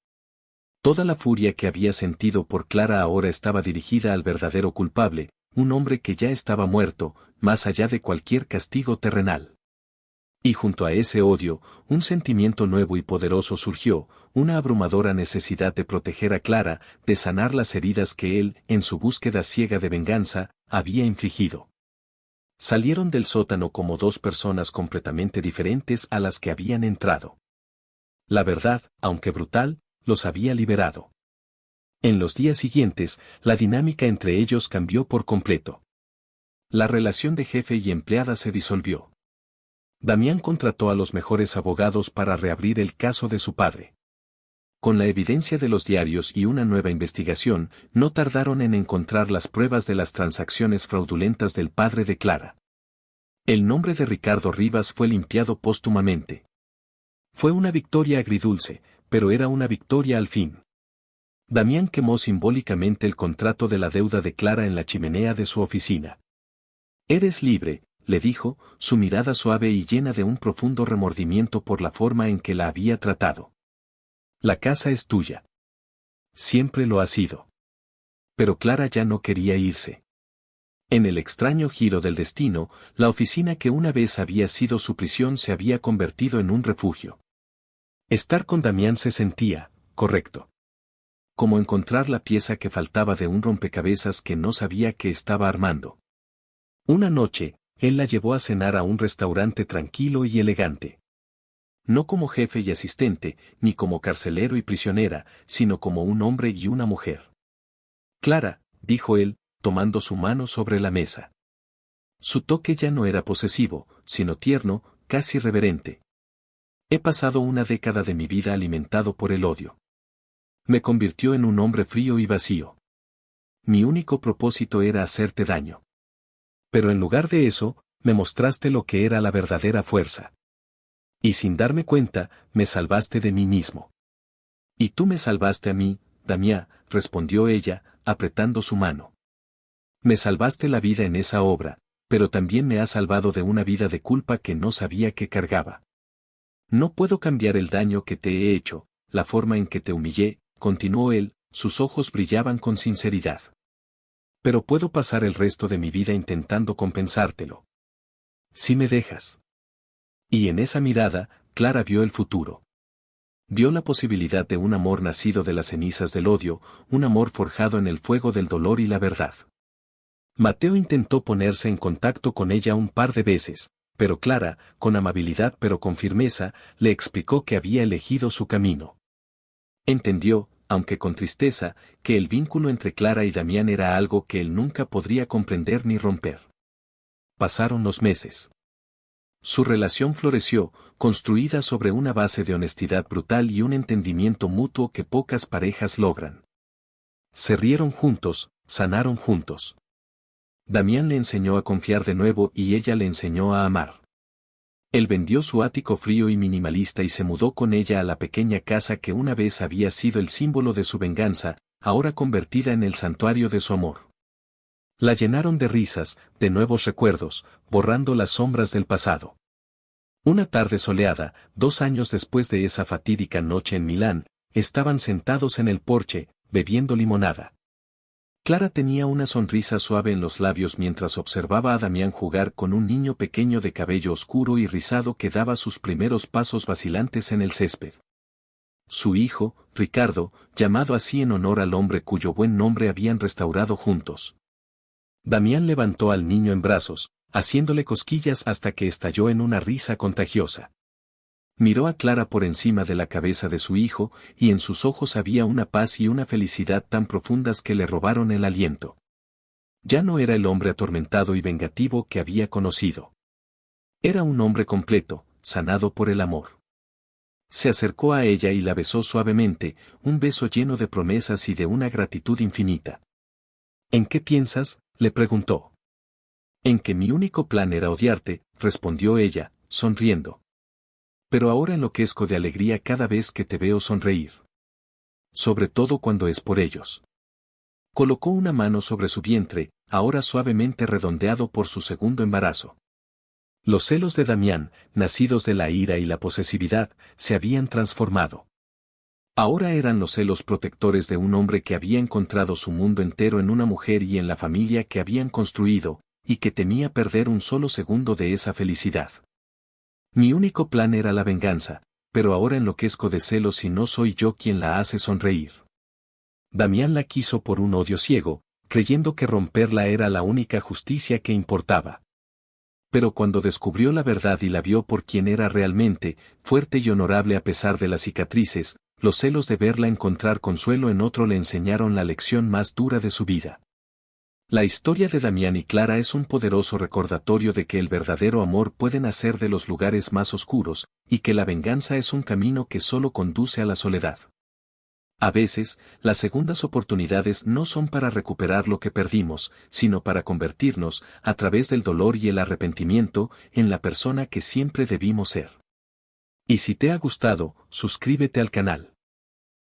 Toda la furia que había sentido por Clara ahora estaba dirigida al verdadero culpable, un hombre que ya estaba muerto, más allá de cualquier castigo terrenal. Y junto a ese odio, un sentimiento nuevo y poderoso surgió, una abrumadora necesidad de proteger a Clara, de sanar las heridas que él, en su búsqueda ciega de venganza, había infligido. Salieron del sótano como 2 personas completamente diferentes a las que habían entrado. La verdad, aunque brutal, los había liberado. En los días siguientes, la dinámica entre ellos cambió por completo. La relación de jefe y empleada se disolvió. Damián contrató a los mejores abogados para reabrir el caso de su padre. Con la evidencia de los diarios y una nueva investigación, no tardaron en encontrar las pruebas de las transacciones fraudulentas del padre de Clara. El nombre de Ricardo Rivas fue limpiado póstumamente. Fue una victoria agridulce, pero era una victoria al fin. Damián quemó simbólicamente el contrato de la deuda de Clara en la chimenea de su oficina. «Eres libre», le dijo, su mirada suave y llena de un profundo remordimiento por la forma en que la había tratado. «La casa es tuya. Siempre lo ha sido». Pero Clara ya no quería irse. En el extraño giro del destino, la oficina que una vez había sido su prisión se había convertido en un refugio. Estar con Damián se sentía, correcto. Como encontrar la pieza que faltaba de un rompecabezas que no sabía que estaba armando. Una noche, él la llevó a cenar a un restaurante tranquilo y elegante. No como jefe y asistente, ni como carcelero y prisionera, sino como un hombre y una mujer. «Clara», dijo él, tomando su mano sobre la mesa. Su toque ya no era posesivo, sino tierno, casi reverente. «He pasado una década de mi vida alimentado por el odio. Me convirtió en un hombre frío y vacío. Mi único propósito era hacerte daño. Pero en lugar de eso, me mostraste lo que era la verdadera fuerza. Y sin darme cuenta, me salvaste de mí mismo». «Y tú me salvaste a mí, Damián», respondió ella, apretando su mano. «Me salvaste la vida en esa obra, pero también me has salvado de una vida de culpa que no sabía que cargaba. No puedo cambiar el daño que te he hecho, la forma en que te humillé», continuó él, sus ojos brillaban con sinceridad. «Pero puedo pasar el resto de mi vida intentando compensártelo. Si me dejas». Y en esa mirada, Clara vio el futuro. Vio la posibilidad de un amor nacido de las cenizas del odio, un amor forjado en el fuego del dolor y la verdad. Mateo intentó ponerse en contacto con ella un par de veces, pero Clara, con amabilidad pero con firmeza, le explicó que había elegido su camino. Entendió, aunque con tristeza, que el vínculo entre Clara y Damián era algo que él nunca podría comprender ni romper. Pasaron los meses. Su relación floreció, construida sobre una base de honestidad brutal y un entendimiento mutuo que pocas parejas logran. Se rieron juntos, sanaron juntos. Damián le enseñó a confiar de nuevo y ella le enseñó a amar. Él vendió su ático frío y minimalista y se mudó con ella a la pequeña casa que una vez había sido el símbolo de su venganza, ahora convertida en el santuario de su amor. La llenaron de risas, de nuevos recuerdos, borrando las sombras del pasado. Una tarde soleada, 2 años después de esa fatídica noche en Milán, estaban sentados en el porche, bebiendo limonada. Clara tenía una sonrisa suave en los labios mientras observaba a Damián jugar con un niño pequeño de cabello oscuro y rizado que daba sus primeros pasos vacilantes en el césped. Su hijo, Ricardo, llamado así en honor al hombre cuyo buen nombre habían restaurado juntos. Damián levantó al niño en brazos, haciéndole cosquillas hasta que estalló en una risa contagiosa. Miró a Clara por encima de la cabeza de su hijo, y en sus ojos había una paz y una felicidad tan profundas que le robaron el aliento. Ya no era el hombre atormentado y vengativo que había conocido. Era un hombre completo, sanado por el amor. Se acercó a ella y la besó suavemente, un beso lleno de promesas y de una gratitud infinita. «¿En qué piensas?», le preguntó. «En que mi único plan era odiarte», respondió ella, sonriendo. «Pero ahora enloquezco de alegría cada vez que te veo sonreír. Sobre todo cuando es por ellos». Colocó una mano sobre su vientre, ahora suavemente redondeado por su segundo embarazo. Los celos de Damián, nacidos de la ira y la posesividad, se habían transformado. Ahora eran los celos protectores de un hombre que había encontrado su mundo entero en una mujer y en la familia que habían construido, y que temía perder un solo segundo de esa felicidad. «Mi único plan era la venganza, pero ahora enloquezco de celos y no soy yo quien la hace sonreír». Damián la quiso por un odio ciego, creyendo que romperla era la única justicia que importaba. Pero cuando descubrió la verdad y la vio por quien era realmente, fuerte y honorable a pesar de las cicatrices, los celos de verla encontrar consuelo en otro le enseñaron la lección más dura de su vida. La historia de Damián y Clara es un poderoso recordatorio de que el verdadero amor puede nacer de los lugares más oscuros, y que la venganza es un camino que solo conduce a la soledad. A veces, las segundas oportunidades no son para recuperar lo que perdimos, sino para convertirnos, a través del dolor y el arrepentimiento, en la persona que siempre debimos ser. Y si te ha gustado, suscríbete al canal.